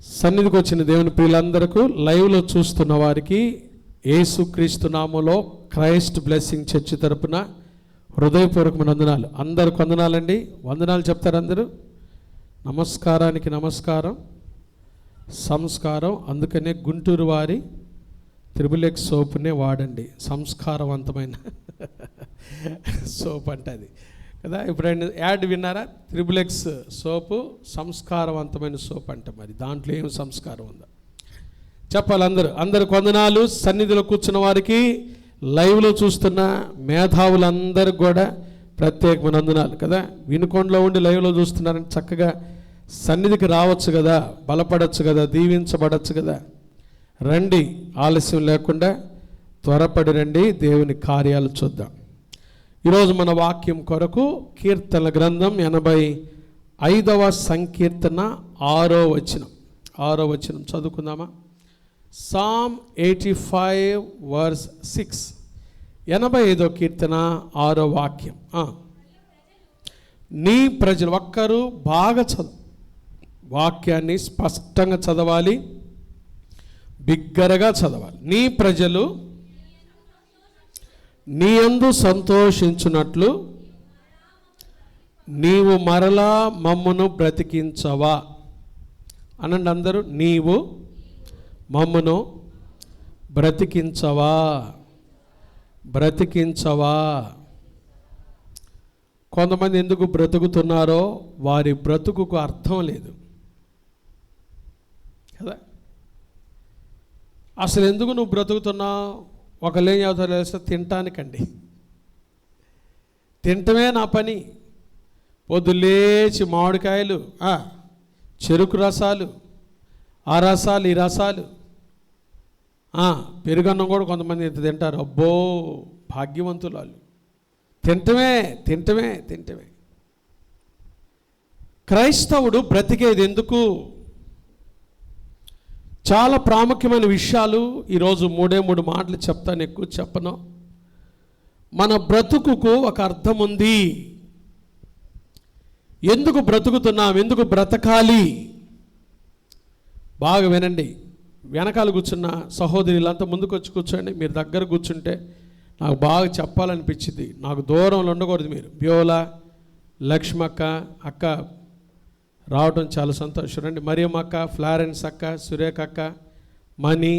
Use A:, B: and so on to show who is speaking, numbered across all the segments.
A: సన్నిధికి వచ్చిన దేవుని ప్రియులందరికీ, లైవ్లో చూస్తున్న వారికి యేసుక్రీస్తు నామములో క్రైస్ట్ బ్లెస్సింగ్ చర్చ్ తరపున హృదయపూర్వకమైన వందనాలు. అందరికి వందనాలండి. వందనాలు చెప్తారు అందరూ. నమస్కారానికి నమస్కారం, సంస్కారం. అందుకనే గుంటూరు వారి త్రిబుల్ ఎక్స్ సోపునే వాడండి, సంస్కారవంతమైన సోప్ అంటది కదా. ఎప్పుడైనా యాడ్ విన్నారా? త్రిబుల్ ఎక్స్ సోపు సంస్కారవంతమైన సోప్ అంట. మరి దాంట్లో ఏం సంస్కారం ఉందో చెప్పాలి. అందరికి వందనాలు. సన్నిధిలో కూర్చున్న వారికి, లైవ్లో చూస్తున్న మేధావులందరికి కూడా ప్రత్యేకమైన వందనాలు కదా. వినుకొండలో ఉండి లైవ్లో చూస్తున్నారని చక్కగా సన్నిధికి రావచ్చు కదా, బలపడచ్చు కదా, దీవించబడచ్చు కదా. రండి, ఆలస్యం లేకుండా త్వరపడి రండి, దేవుని కార్యాలు చూద్దాం. ఈరోజు మన వాక్యం కొరకు కీర్తన గ్రంథం 85వ సంకీర్తన 6వ వచనం చదువుకుందామా? Sam 85 verse 6. 85వ కీర్తన 6వ వాక్యం. నీ ప్రజలు, ఒక్కరు బాగా వాక్యాన్ని స్పష్టంగా చదవాలి, బిగ్గరగా చదవాలి. నీ ప్రజలు నీ యందు సంతోషించున్నట్లు నీవు మరలా మమ్మును బ్రతికించవా అనండి అందరూ. నీవు మమ్మును బ్రతికించవా. కొంతమంది ఎందుకు బ్రతుకుతున్నారో వారి బ్రతుకుకు అర్థం లేదు కదా. అసలు ఎందుకు నువ్వు బ్రతుకుతున్నావు? ఒకళ్ళు ఏం చదువుతారు తెలుసా? తినటానికండి. తినటమే నా పని. పొద్దులేచి మామిడికాయలు, చెరుకు రసాలు, ఆ రసాలు, ఈ రసాలు, పెరుగన్నం కూడా కొంతమంది ఇంత తింటారు. అబ్బో, భాగ్యవంతులు వాళ్ళు. తింటమే. క్రైస్తవుడు బ్రతికేది ఎందుకు? చాలా ప్రాముఖ్యమైన విషయాలు ఈరోజు 3 మాటలు చెప్తాను, ఎక్కువ చెప్పను. మన బ్రతుకుకు ఒక అర్థం ఉంది. ఎందుకు బ్రతుకుతున్నాం, ఎందుకు బ్రతకాలి? బాగా వినండి. వెనకాల కూర్చున్న సహోదరులంతా ముందుకు వచ్చి కూర్చోండి. మీరు దగ్గర కూర్చుంటే నాకు బాగా చెప్పాలనిపించింది. నాకు దూరంలో ఉండకూడదు మీరు. బ్యోలా, లక్ష్మక్క అక్క రావడం చాలా సంతోషం. రండి. మరియమ్మ అక్క, ఫ్లారెన్స్ అక్క, సురేఖ అక్క, మణి,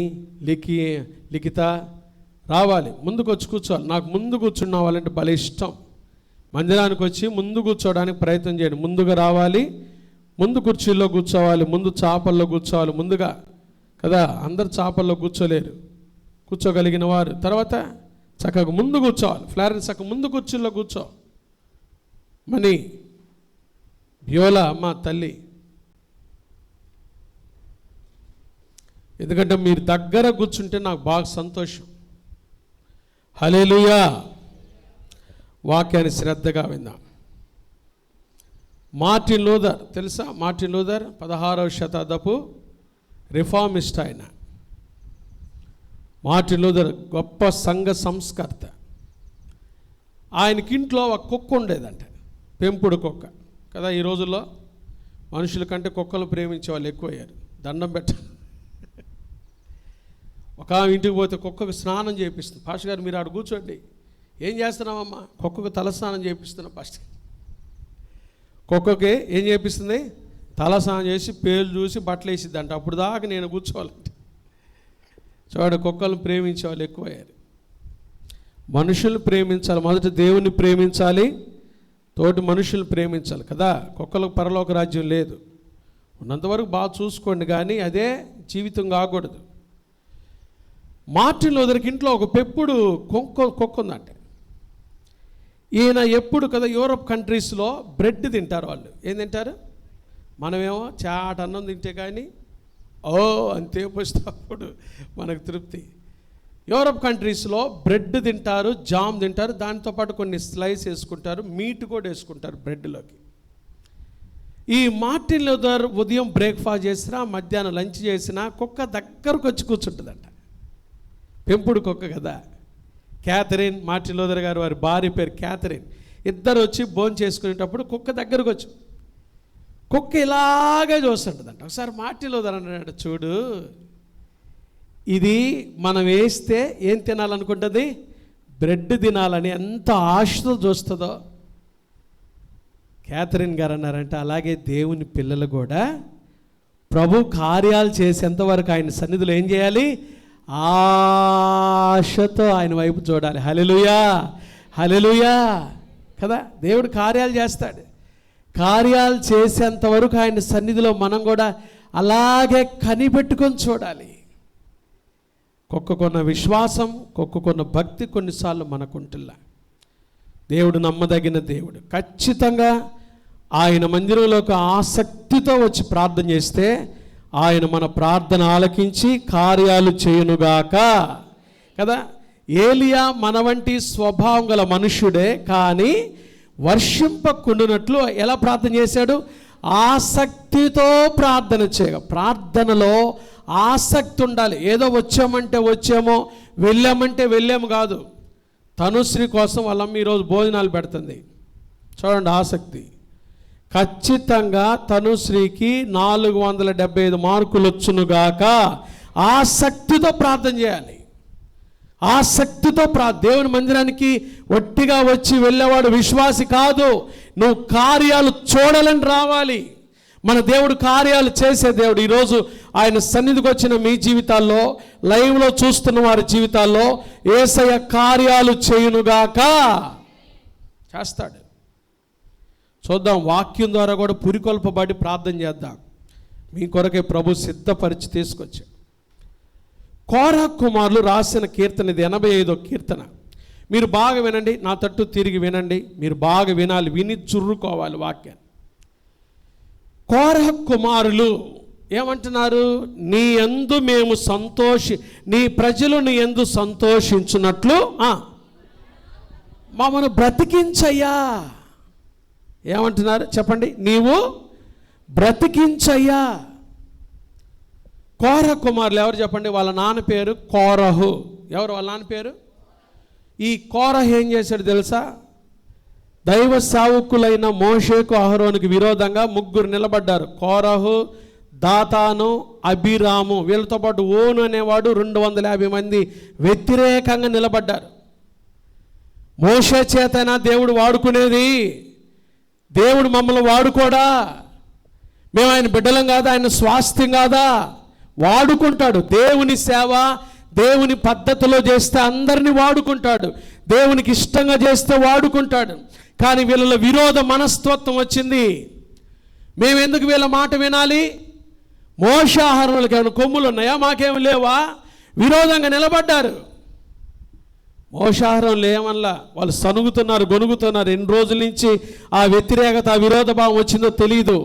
A: లిఖిత రావాలి. ముందుకు వచ్చి కూర్చోవాలి. నాకు ముందు కూర్చున్న వాళ్ళంటే భలే ఇష్టం. మందిరానికి వచ్చి ముందు కూర్చోవడానికి ప్రయత్నం చేయండి. ముందుగా రావాలి, ముందు కుర్చీల్లో కూర్చోవాలి, ముందు చాపల్లో కూర్చోవాలి ముందుగా కదా. అందరు చాపల్లో కూర్చోలేరు, కూర్చోగలిగిన వారు తర్వాత చక్కగా ముందు కూర్చోవాలి. ఫ్లారెన్స్ అక్క ముందు కుర్చీల్లో కూర్చో. మణి, యోలా అమ్మ తల్లి, ఎందుకంటే మీరు దగ్గర కూర్చుంటే నాకు బాగా సంతోషం. హల్లెలూయా. వాక్యాన్ని శ్రద్ధగా విందాం. మార్టిన్ లూథర్ తెలుసా? మార్టిన్ లూథర్ 16వ శతాబ్దపు రిఫార్మిస్ట్. ఆయన మార్టిన్ లూథర్ గొప్ప సంఘ సంస్కర్త. ఆయనకింట్లో ఒక కుక్క ఉండేదంట, పెంపుడు కుక్క కదా. ఈ రోజుల్లో మనుషుల కంటే కుక్కలు ప్రేమించే వాళ్ళు ఎక్కువయ్యారు. దండం పెట్ట. ఒక ఇంటికి పోతే కుక్కకు స్నానం చేపిస్తుంది. పాస్టర్ గారు మీరు ఆడ కూర్చోండి. ఏం చేస్తున్నామమ్మా? కుక్కకు తల స్నానం చేపిస్తున్నాం. పాస్టర్ కుక్కకి ఏం చేపిస్తుంది? తల స్నానం చేసి పేలు చూసి బట్టలు వేసిద్దంట. అప్పుడు దాకా నేను కూర్చోవాలంటే. చూడండి, కుక్కలను ప్రేమించే వాళ్ళు ఎక్కువయ్యారు. మనుషులు ప్రేమించాలి. మొదట దేవుని ప్రేమించాలి, తోటి మనుషులు ప్రేమించాలి కదా. కుక్కలకు పరలోక రాజ్యం లేదు. ఉన్నంతవరకు బాగా చూసుకోండి, కానీ అదే జీవితం కాకూడదు. మార్టిన్ లూథర్కి ఇంట్లో ఒక పెప్పుడు కుక్క ఉందంటే. ఈయన ఎప్పుడు కదా యూరోప్ కంట్రీస్లో బ్రెడ్ తింటారు వాళ్ళు. ఏం తింటారు? మనమేమో చాట అన్నం తింటే కానీ అంతే పోసినప్పుడు మనకు తృప్తి. యూరోప్ కంట్రీస్లో బ్రెడ్ తింటారు, జామ్ తింటారు, దాంతోపాటు కొన్ని స్లైస్ వేసుకుంటారు, మీట్ కూడా వేసుకుంటారు బ్రెడ్లోకి. ఈ మార్టిన్ లూథర్ ఉదయం బ్రేక్ఫాస్ట్ చేసినా, మధ్యాహ్నం లంచ్ చేసినా కుక్క దగ్గరకు వచ్చి కూర్చుంటుందంట. పెంపుడు కుక్క కదా. క్యాథరిన్, మార్టిన్ లూథర్ గారు వారి భార్య పేరు క్యాథరిన్. ఇద్దరు వచ్చి భోజనం చేసుకునేటప్పుడు కుక్క దగ్గరకు వచ్చి కుక్క ఇలాగే చూస్తుంటుందంట. ఒకసారి మాటిలో అన్నాడు, చూడు ఇది మనం వేస్తే ఏం తినాలనుకుంటుంది, బ్రెడ్ తినాలని ఎంత ఆశతో చూస్తుందో. క్యాథరిన్ గారు అన్నారంటే అలాగే దేవుని పిల్లలు కూడా ప్రభు కార్యాలు చేసేంతవరకు ఆయన సన్నిధిలో ఏం చేయాలి, ఆశతో ఆయన వైపు చూడాలి. హల్లెలూయా, హల్లెలూయా కదా. దేవుడు కార్యాలు చేస్తాడు, కార్యాలు చేసేంత వరకు ఆయన సన్నిధిలో మనం కూడా అలాగే కనిపెట్టుకొని చూడాలి. కుక్కకున్న విశ్వాసం, కుక్కకున్న భక్తి కొన్నిసార్లు మనకుంటుల్లా. దేవుడు నమ్మదగిన దేవుడు. ఖచ్చితంగా ఆయన మందిరంలోకి ఆసక్తితో వచ్చి ప్రార్థన చేస్తే ఆయన మన ప్రార్థన ఆలకించి కార్యాలు చేయునుగాక కదా. ఏలియా మన వంటి స్వభావం గల మనుష్యుడే, కానీ వర్షింపకుండునట్లు ఎలా ప్రార్థన చేశాడు, ఆసక్తితో ప్రార్థన చేయగా. ప్రార్థనలో ఆసక్తి ఉండాలి. ఏదో వచ్చామంటే వచ్చామో, వెళ్ళామంటే వెళ్ళాము కాదు. తనుశ్రీ కోసం వాళ్ళమ్మ ఈరోజు భోజనాలు పెడుతుంది. చూడండి, ఆసక్తి. ఖచ్చితంగా తనుశ్రీకి 475 మార్కులు వచ్చునుగాక. ఆసక్తితో ప్రార్థన చేయాలి. ఆసక్తితో దేవుని మందిరానికి ఒట్టిగా వచ్చి వెళ్ళేవాడు విశ్వాసి కాదు. నువ్వు కార్యాలు చూడాలని రావాలి. మన దేవుడు కార్యాలు చేసే దేవుడు. ఈరోజు ఆయన సన్నిధికి వచ్చిన మీ జీవితాల్లో, లైవ్లో చూస్తున్న వారి జీవితాల్లో యేసయ్య కార్యాలు చేయునుగాక. చేస్తాడు. చూద్దాం, వాక్యం ద్వారా కూడా పురికొల్పబడి ప్రార్థన చేద్దాం. మీ కొరకే ప్రభు సిద్ధపరిచి తీసుకొచ్చాడు. కోరహ కుమారులు రాసిన కీర్తన ఇది, 85వ కీర్తన. మీరు బాగా వినండి, నా తట్టు తిరిగి వినండి. మీరు బాగా వినాలి, విని చుర్రుకోవాలి వాక్యాన్ని. కోరహ కుమారులు ఏమంటున్నారు, నీ యందు మేము నీ ప్రజలు నీ యందు సంతోషించున్నట్లు మమ్మను బ్రతికించయ్యా. ఏమంటున్నారు చెప్పండి, నీవు బ్రతికించయ్యా. కోరహ కుమారులు ఎవరు చెప్పండి? వాళ్ళ నాన్న పేరు కోరహు. ఎవరు వాళ్ళ నాన్న పేరు? ఈ కోరహు ఏం చేశాడు తెలుసా? దైవ సేవకులైన మోషేకు అహరోనుకి విరోధంగా 3 నిలబడ్డారు. కోరహు, దాతాను, అబీరాము. వీళ్ళతో పాటు ఓను అనేవాడు 250 మంది వ్యతిరేకంగా నిలబడ్డారు. మోషే చేతనా దేవుడు వాడుకునేది? దేవుడు మమ్మల్ని వాడుకోడా? మేము ఆయన బిడ్డలం కాదా? ఆయన స్వాస్థ్యం కాదా? వాడుకుంటాడు. దేవుని సేవ దేవుని పద్ధతిలో చేస్తే అందరినీ వాడుకుంటాడు. దేవునికి ఇష్టంగా చేస్తే వాడుకుంటాడు. కానీ వీళ్ళ విరోధ మనస్తత్వం వచ్చింది. మేము ఎందుకు వీళ్ళ మాట వినాలి? మోషే అహరోనులకు ఏమైనా కొమ్ములు ఉన్నాయా? మాకేమి లేవా? విరోధంగా నిలబడ్డారు. మోషే అహరోనులు ఏమల్లా, వాళ్ళు సనుగుతున్నారు, గొనుగుతున్నారు. 2 రోజుల నుంచి ఆ వ్యతిరేకత, ఆ విరోధ భావం వచ్చిందో తెలియదు.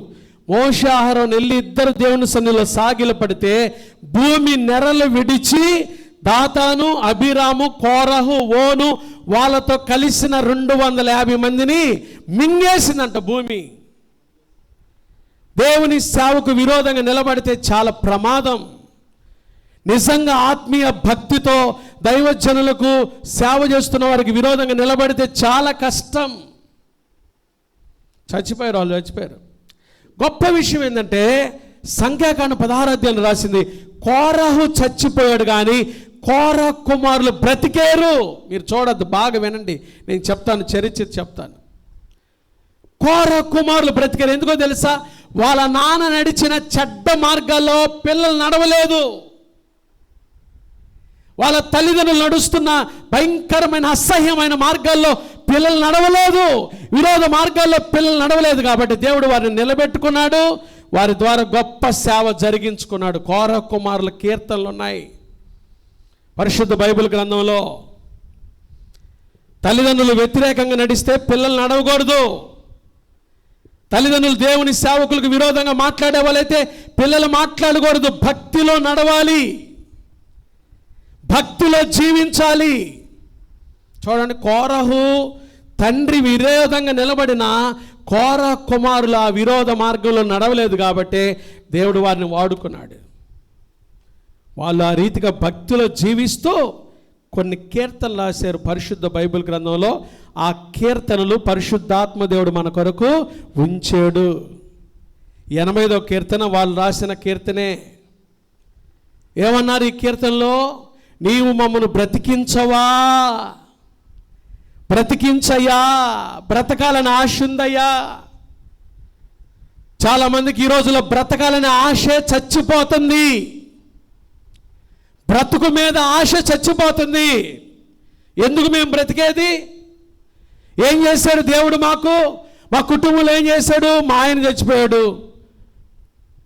A: మోషే అహరోను వెళ్ళి ఇద్దరు దేవుని సన్నిధిలో సాగిలపడితే భూమి నెరలు విడిచి దాతాను, అబీరాము, కోరహు, ఓను వాళ్ళతో కలిసిన 250 మందిని మింగేసిందంట భూమి. దేవుని సేవకు విరోధంగా నిలబడితే చాలా ప్రమాదం. నిజంగా ఆత్మీయ భక్తితో దైవజనులకు సేవ చేస్తున్న వారికి విరోధంగా నిలబడితే చాలా కష్టం. చచ్చిపోయారు, వాళ్ళు చచ్చిపోయారు. గొప్ప విషయం ఏంటంటే సంఖ్యాకాండం 16వ అధ్యాయం రాసింది, కోరహు చచ్చిపోయాడు కానీ కోరహ కుమారులు బ్రతికేరు. మీరు చూడద్దు, బాగా వినండి, నేను చెప్తాను, చరిత్ర చెప్తాను. కోరహ కుమారులు బ్రతికేరు. ఎందుకో తెలుసా? వాళ్ళ నాన్న నడిచిన చెడ్డ మార్గాల్లో పిల్లలు నడవలేదు. వాళ్ళ తల్లిదండ్రులు నడుస్తున్న భయంకరమైన అసహ్యమైన మార్గాల్లో పిల్లలు నడవలేదు. విరోధ మార్గాల్లో పిల్లలు నడవలేదు కాబట్టి దేవుడు వారిని నిలబెట్టుకున్నాడు. వారి ద్వారా గొప్ప సేవ జరిగించుకున్నాడు. కోరహ కుమారుల కీర్తనలు ఉన్నాయి పరిశుద్ధ బైబిల్ గ్రంథంలో. తల్లిదండ్రులు వ్యతిరేకంగా నడిస్తే పిల్లలు నడవకూడదు. తల్లిదండ్రులు దేవుని సేవకులకు విరోధంగా మాట్లాడే వాళ్ళైతే పిల్లలు మాట్లాడకూడదు. భక్తిలో నడవాలి, భక్తిలో జీవించాలి. చూడండి, కోరహు తండ్రి విరోధంగా నిలబడిన కోరహ కుమారుల విరోధ మార్గంలో నడవలేదు కాబట్టి దేవుడు వారిని వాడుకున్నాడు. వాళ్ళు ఆ రీతిగా భక్తిలో జీవిస్తూ కొన్ని కీర్తనలు రాశారు పరిశుద్ధ బైబిల్ గ్రంథంలో. ఆ కీర్తనలు పరిశుద్ధాత్మ దేవుడు మన కొరకు ఉంచాడు. 85వ కీర్తన వాళ్ళు రాసిన కీర్తనే. ఏమన్నారు ఈ కీర్తనలో? నీవు మమ్మను బ్రతికించవా, బ్రతికించయ్యా, బ్రతకాలని ఆశ ఉందయ్యా. చాలామందికి ఈ రోజులో బ్రతకాలని ఆశే చచ్చిపోతుంది. బ్రతుకు మీద ఆశ చచ్చిపోతుంది. ఎందుకు మేము బ్రతికేది? ఏం చేశాడు దేవుడు మాకు? మా కుటుంబంలో ఏం చేశాడు? మా ఆయన చచ్చిపోయాడు,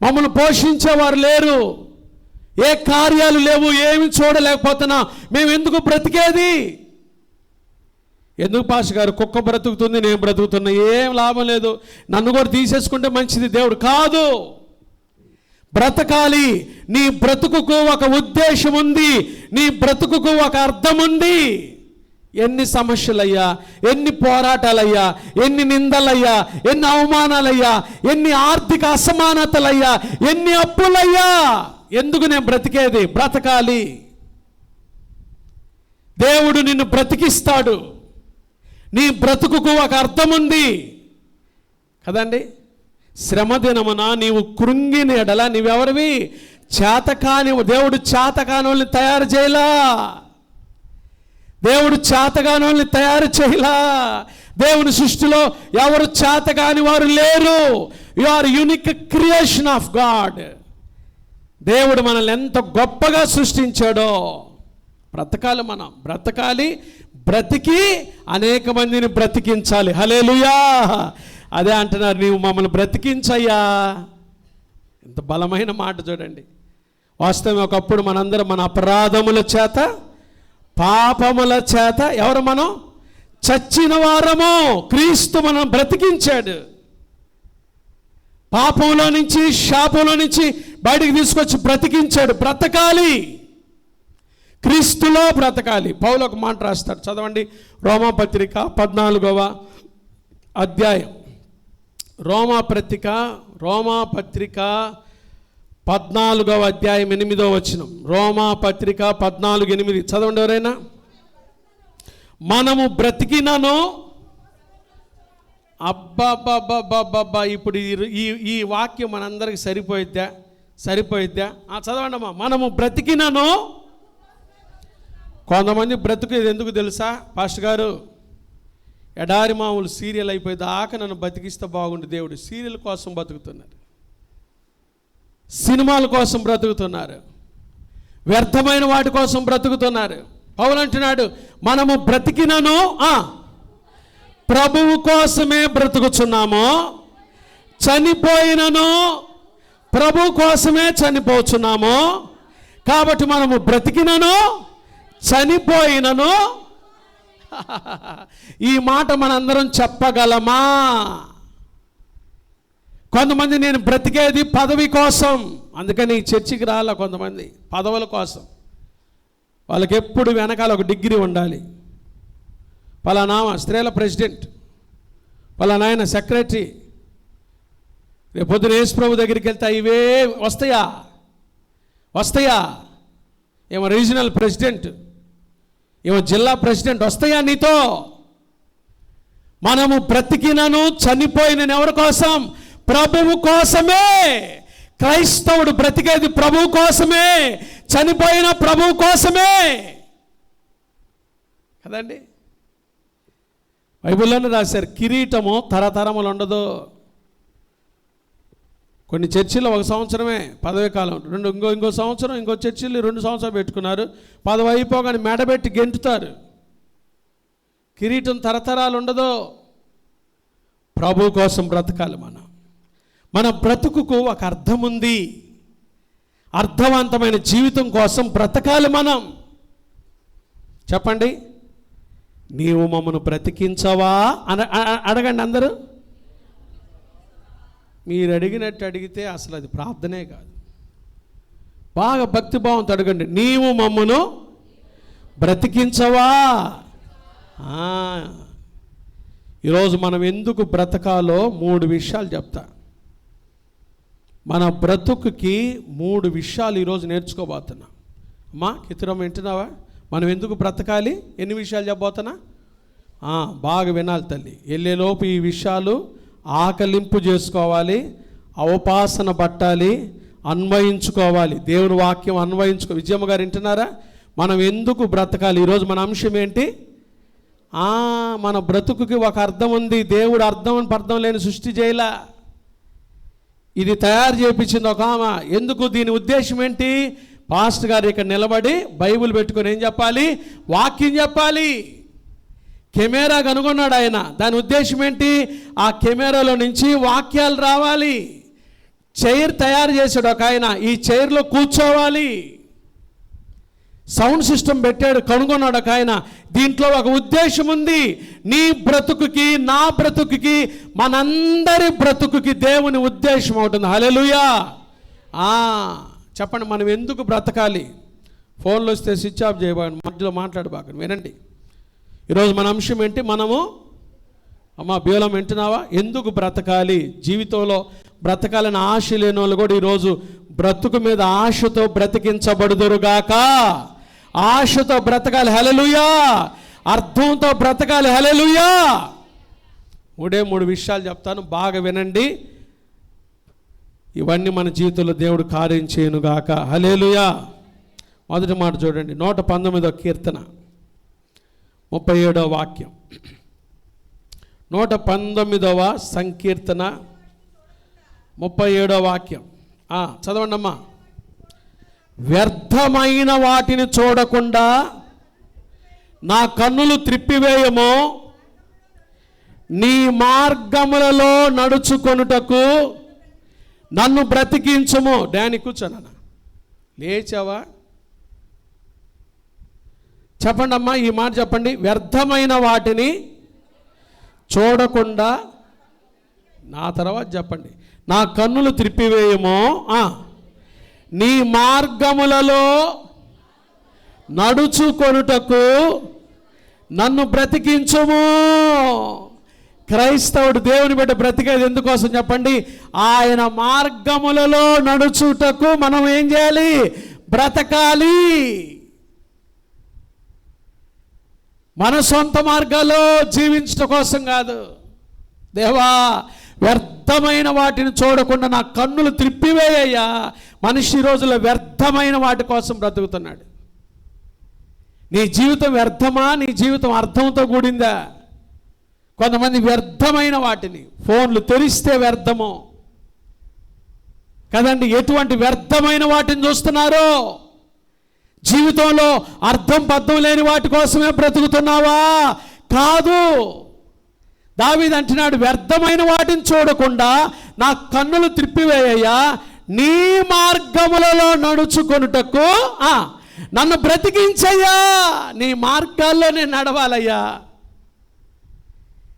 A: మమ్మల్ని పోషించేవారు లేరు, ఏ కార్యాలు లేవు, ఏమి చూడలేకపోతున్నా, మేము ఎందుకు బ్రతికేది? ఎందుకు పాస్ గారు కుక్క బ్రతుకుతుంది, నేను బ్రతుకుతున్నా, ఏం లాభం లేదు, నన్ను కూడా తీసేసుకుంటే మంచిది? దేవుడు కాదు, బ్రతకాలి. నీ బ్రతుకుకు ఒక ఉద్దేశం ఉంది, నీ బ్రతుకుకు ఒక అర్థం ఉంది. ఎన్ని సమస్యలయ్యా, ఎన్ని పోరాటాలయ్యా, ఎన్ని నిందలయ్యా, ఎన్ని అవమానాలయ్యా, ఎన్ని ఆర్థిక అసమానతలయ్యా, ఎన్ని అప్పులయ్యా, ఎందుకు నేను బ్రతికేది? బ్రతకాలి. దేవుడు నిన్ను బ్రతికిస్తాడు. నీ బ్రతుకుకు ఒక అర్థం ఉంది కదండి. శ్రమ దినమున నీవు కృంగిన ఎడల నీవెవరివి? చేతకాని. దేవుడు చేతకాని వాళ్ళని తయారు చేయలా. దేవుడు చేతకాని వాళ్ళని తయారు చేయలా. దేవుని సృష్టిలో ఎవరు చేతకాని వారు లేరు. You are unique creation of God. దేవుడు మనల్ని ఎంత గొప్పగా సృష్టించాడో. బ్రతకాలి, మనం బ్రతకాలి, బ్రతికి అనేక మందిని బ్రతికించాలి. హల్లెలూయా. అదే అంటున్నారు, నీవు మమ్మల్ని బ్రతికించయ్యా. ఇంత బలమైన మాట చూడండి. వాస్తవం ఒకప్పుడు మనందరం మన అపరాధముల చేత, పాపముల చేత ఎవరు? మనం చచ్చిన వారము. క్రీస్తు మనం బ్రతికించాడు. పాపంలో నుంచి, శాపంలో నుంచి బయటికి తీసుకొచ్చి బ్రతికించాడు. బ్రతకాలి, క్రీస్తులో బ్రతకాలి. పౌలు ఒక మాట రాస్తాడు, చదవండి. రోమాపత్రిక 14వ అధ్యాయం. రోమాపత్రిక 14వ అధ్యాయం 8వ వచనం. రోమాపత్రిక 14:8 చదవండి ఎవరైనా. మనము బ్రతికినను, అబ్బాబ్బాబ్బాబ్బా, ఇప్పుడు ఈ వాక్యం మనందరికి సరిపోయిద్దా? చదవండి అమ్మా. మనము బ్రతికినను. కొంతమంది బ్రతుకుది ఎందుకు తెలుసా పాస్టర్ గారు? ఎడారి మామూలు సీరియల్ అయిపోయేదాకా నన్ను బతికిస్తే బాగుండు దేవుడు. సీరియల్ కోసం బతుకుతున్నారు, సినిమాల కోసం బ్రతుకుతున్నారు, వ్యర్థమైన వాటి కోసం బ్రతుకుతున్నారు. పౌలు అంటున్నాడు, మనము బ్రతికినను ప్రభువు కోసమే బ్రతుకుచున్నాము, చనిపోయినను ప్రభు కోసమే చనిపోతున్నాము. కాబట్టి మనము బ్రతికినను, చనిపోయినను. ఈ మాట మనందరం చెప్పగలమా? కొంతమంది నేను బ్రతికేది పదవి కోసం, అందుకని ఈ చర్చికి రాలా. కొంతమంది పదవుల కోసం, వాళ్ళకి ఎప్పుడు వెనకాల ఒక డిగ్రీ ఉండాలి. పలానా స్త్రీల ప్రెసిడెంట్, పలానా ఆయన సెక్రటరీ. రేపొద్దున యేసు ప్రభు దగ్గరికి వెళ్తే ఇవే వస్తాయా? ఏమో రీజనల్ ప్రెసిడెంట్, ఏమో జిల్లా ప్రెసిడెంట్ వస్తాయా నీతో? మనము బ్రతికినను, చనిపోయిన ఎవరి కోసం? ప్రభువు కోసమే. క్రైస్తవుడు బ్రతికేది ప్రభువు కోసమే, చనిపోయిన ప్రభువు కోసమే కదండి. బైబిల్లోనే రాశారు, కిరీటము తరతరములు ఉండదు. కొన్ని చర్చిలో 1 సంవత్సరమే పదవీ కాలం, ఇంకో సంవత్సరం, ఇంకో చర్చిలు 2 సంవత్సరాలు పెట్టుకున్నారు. పదవి అయిపోగానే మెడబెట్టి గెంటుతారు. కిరీటం తరతరాలు ఉండదు. ప్రభు కోసం బ్రతకాలి. మన బ్రతుకుకు ఒక అర్థం ఉంది. అర్థవంతమైన జీవితం కోసం బ్రతకాలి మనం. చెప్పండి, నీవు మమ్మను బ్రతికించవా అని అడగండి అందరూ. మీరు అడిగినట్టు అడిగితే అసలు అది ప్రార్థనే కాదు. బాగా భక్తిభావంతో అడగండి, నీవు మమ్మను బ్రతికించవా. ఈరోజు మనం ఎందుకు బ్రతకాలో 3 విషయాలు చెప్తా. మన బ్రతుకుకి 3 విషయాలు ఈరోజు నేర్చుకోబోతున్నా. అమ్మా కితురమ్మ వింటున్నావా? మనం ఎందుకు బ్రతకాలి, ఎన్ని విషయాలు చెప్పబోతున్నా? బాగా వినాలి తల్లి. వెళ్ళేలోపు ఈ విషయాలు ఆకలింపు చేసుకోవాలి, అవపాసన పట్టాలి, అన్వయించుకోవాలి. దేవుని వాక్యం విజయమ్మ గారు వింటున్నారా? మనం ఎందుకు బ్రతకాలి? ఈరోజు మన అంశం ఏంటి? మన బ్రతుకుకి ఒక అర్థం ఉంది. దేవుడు అర్థం లేని సృష్టి చేయలా. ఇది తయారు చేయించింది ఒక ఆమె. ఎందుకు? దీని ఉద్దేశం ఏంటి? పాస్టర్ గారు ఇక్కడ నిలబడి బైబిల్ పెట్టుకొని ఏం చెప్పాలి? వాక్యం చెప్పాలి. కెమెరా కనుగొన్నాడు ఆయన. దాని ఉద్దేశం ఏంటి? ఆ కెమెరాలో నుంచి వాక్యాలు రావాలి. చైర్ తయారు చేశాడు ఒక ఆయన, ఈ చైర్లో కూర్చోవాలి. సౌండ్ సిస్టమ్ పెట్టాడు, కనుగొన్నాడు ఒక ఆయన. దీంట్లో ఒక ఉద్దేశం ఉంది. నీ బ్రతుకుకి, నా బ్రతుకుకి, మనందరి బ్రతుకుకి దేవుని ఉద్దేశం ఉంటుంది. హల్లెలూయా. చెప్పండి, మనం ఎందుకు బ్రతకాలి? ఫోన్లో వస్తే స్విచ్ ఆఫ్ చేయబాకండి, మధ్యలో మాట్లాడబాకండి, వినండి. ఈరోజు మన అంశం ఏంటి? మనము బీలం వింటున్నావా? ఎందుకు బ్రతకాలి? జీవితంలో బ్రతకాలని ఆశ లేని వాళ్ళు కూడా ఈరోజు బ్రతుకు మీద ఆశతో బ్రతికించబడుదురుగాక. ఆశతో బ్రతకాలి. హల్లెలూయా. అర్థంతో బ్రతకాలి. హల్లెలూయా. 3 విషయాలు చెప్తాను, బాగా వినండి. ఇవన్నీ మన జీవితంలో దేవుడు కార్యం చేయనుగాక. హల్లెలూయా. మొదటి మాట చూడండి, 119వ కీర్తన 37వ వాక్యం. 119వ సంకీర్తన 37వ వాక్యం. చదవండి అమ్మా. వ్యర్థమైన వాటిని చూడకుండా నా కన్నులు త్రిప్పివేయము, నీ మార్గములలో నడుచుకొనుటకు నన్ను బ్రతికించుము. డాని కూర్చోనా? లేచావా? చెప్పండి అమ్మా, ఈ మాట చెప్పండి. వ్యర్థమైన వాటిని చూడకుండా, నా తర్వాత చెప్పండి, నా కన్నులు త్రిప్పివేయము, నీ మార్గములలో నడుచుకొనుటకు నన్ను బ్రతికించుము. క్రైస్తవుడు దేవుని బిడ్డ బ్రతికేది ఎందుకోసం చెప్పండి? ఆయన మార్గములలో నడుచుటకు మనం ఏం చేయాలి? బ్రతకాలి. మన సొంత మార్గాల్లో జీవించడం కోసం కాదు. దేవా, వ్యర్థమైన వాటిని చూడకుండా నా కన్నులు త్రిప్పివేయ్యా. మనిషి రోజుల్లో వ్యర్థమైన వాటి కోసం బ్రతుకుతున్నాడు. నీ జీవితం వ్యర్థమా? నీ జీవితం అర్థంతో కూడిందా? కొంతమంది వ్యర్థమైన వాటిని, ఫోన్లు తెరిస్తే వ్యర్థము కదండి. ఎటువంటి వ్యర్థమైన వాటిని చూస్తున్నారో? జీవితంలో అర్థం లేని వాటి కోసమే బ్రతుకుతున్నావా? కాదు. దావీదు అంటున్నాడు, వ్యర్థమైన వాటిని చూడకుండా నా కన్నులు త్రిప్పివేయ్యా, నీ మార్గములలో నడుచుకొనుటకు నన్ను బ్రతికించయ్యా. నీ మార్గాల్లో నేను నడవాలయ్యా.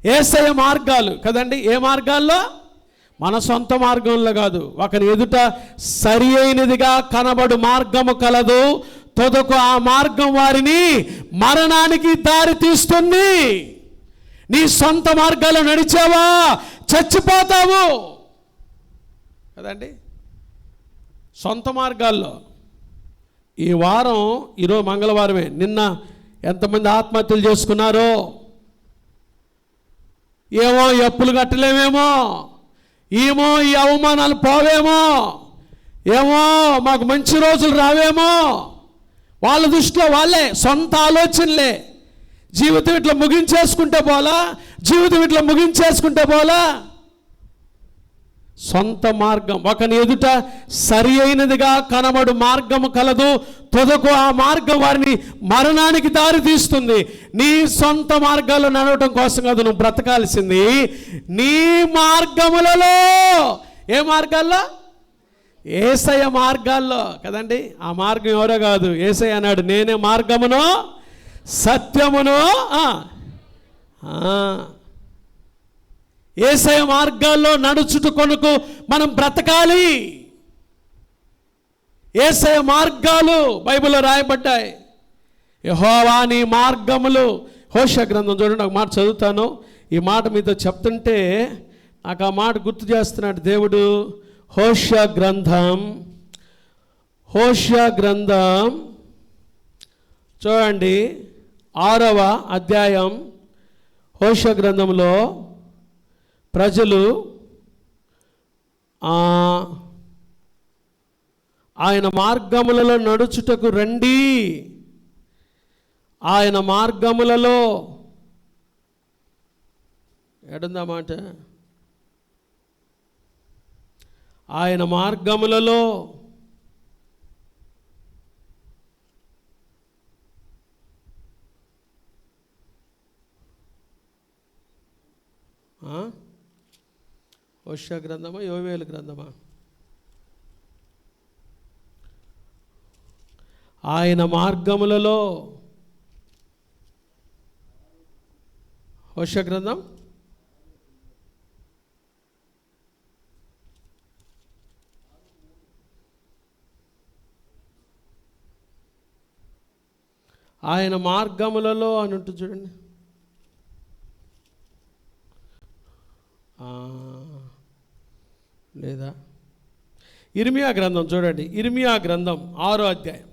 A: యేసయ్య మార్గాలు కదండి. ఏ మార్గాల్లో? మన సొంత మార్గంలో కాదు. ఒకరి ఎదుట సరి అయినదిగా కనబడు మార్గము కలదు, తొదకు ఆ మార్గం వారిని మరణానికి దారి తీస్తుంది. నీ సొంత మార్గాల్లో నడిచావా చచ్చిపోతావు కదండి. సొంత మార్గాల్లో ఈ వారం, ఈరోజు మంగళవారమే, నిన్న ఎంతమంది ఆత్మహత్యలు చేసుకున్నారో ఏమో. అప్పులు కట్టలేమేమో, ఏమో ఈ అవమానాలు పోవేమో, ఏమో మాకు మంచి రోజులు రావేమో. వాళ్ళ దృష్టిలో వాళ్ళే, సొంత ఆలోచనలే. జీవితం ఇట్లా ముగించేసుకుంటే పోలా. సొంత మార్గం, ఒకని ఎదుట సరి అయినదిగా కనబడు మార్గము కలదు, తొదకు ఆ మార్గం వారిని మరణానికి దారి తీస్తుంది. నీ సొంత మార్గాల్లో నడవటం కోసం కాదు నువ్వు బ్రతకాల్సింది, నీ మార్గములలో. ఏ మార్గాల్లో? యేసయ్య మార్గాల్లో కదండి. ఆ మార్గం ఎవరో కాదు, యేసయ్య అన్నాడు, నేనే మార్గమును సత్యమును. యేసయ్య మార్గాల్లో నడుచుకొనుకు మనం బ్రతకాలి. యేసయ్య మార్గాలు బైబిల్లో రాయబడ్డాయి. యెహోవా నీ మార్గములు. హోషేయ గ్రంథం చూడండి, ఒక మాట చదువుతాను. ఈ మాట మీతో చెప్తుంటే నాకు ఆ మాట గుర్తు చేస్తున్నాడు దేవుడు. హోషేయ గ్రంథం చూడండి, 6వ అధ్యాయం. హోషేయ గ్రంథంలో ప్రజలు ఆయన మార్గములలో నడుచుటకు రండి. ఆయన మార్గములలో ఎడుందా మాట? ఆయన మార్గములలో హోషేయ గ్రంథమా యోవేలు గ్రంథమా? ఆయన మార్గములలో, హోషేయ గ్రంథం ఆయన మార్గములలో అని ఉంటుంది చూడండి. లేదా ఇర్మియా గ్రంథం చూడండి. ఇర్మియా గ్రంథం 6వ అధ్యాయం,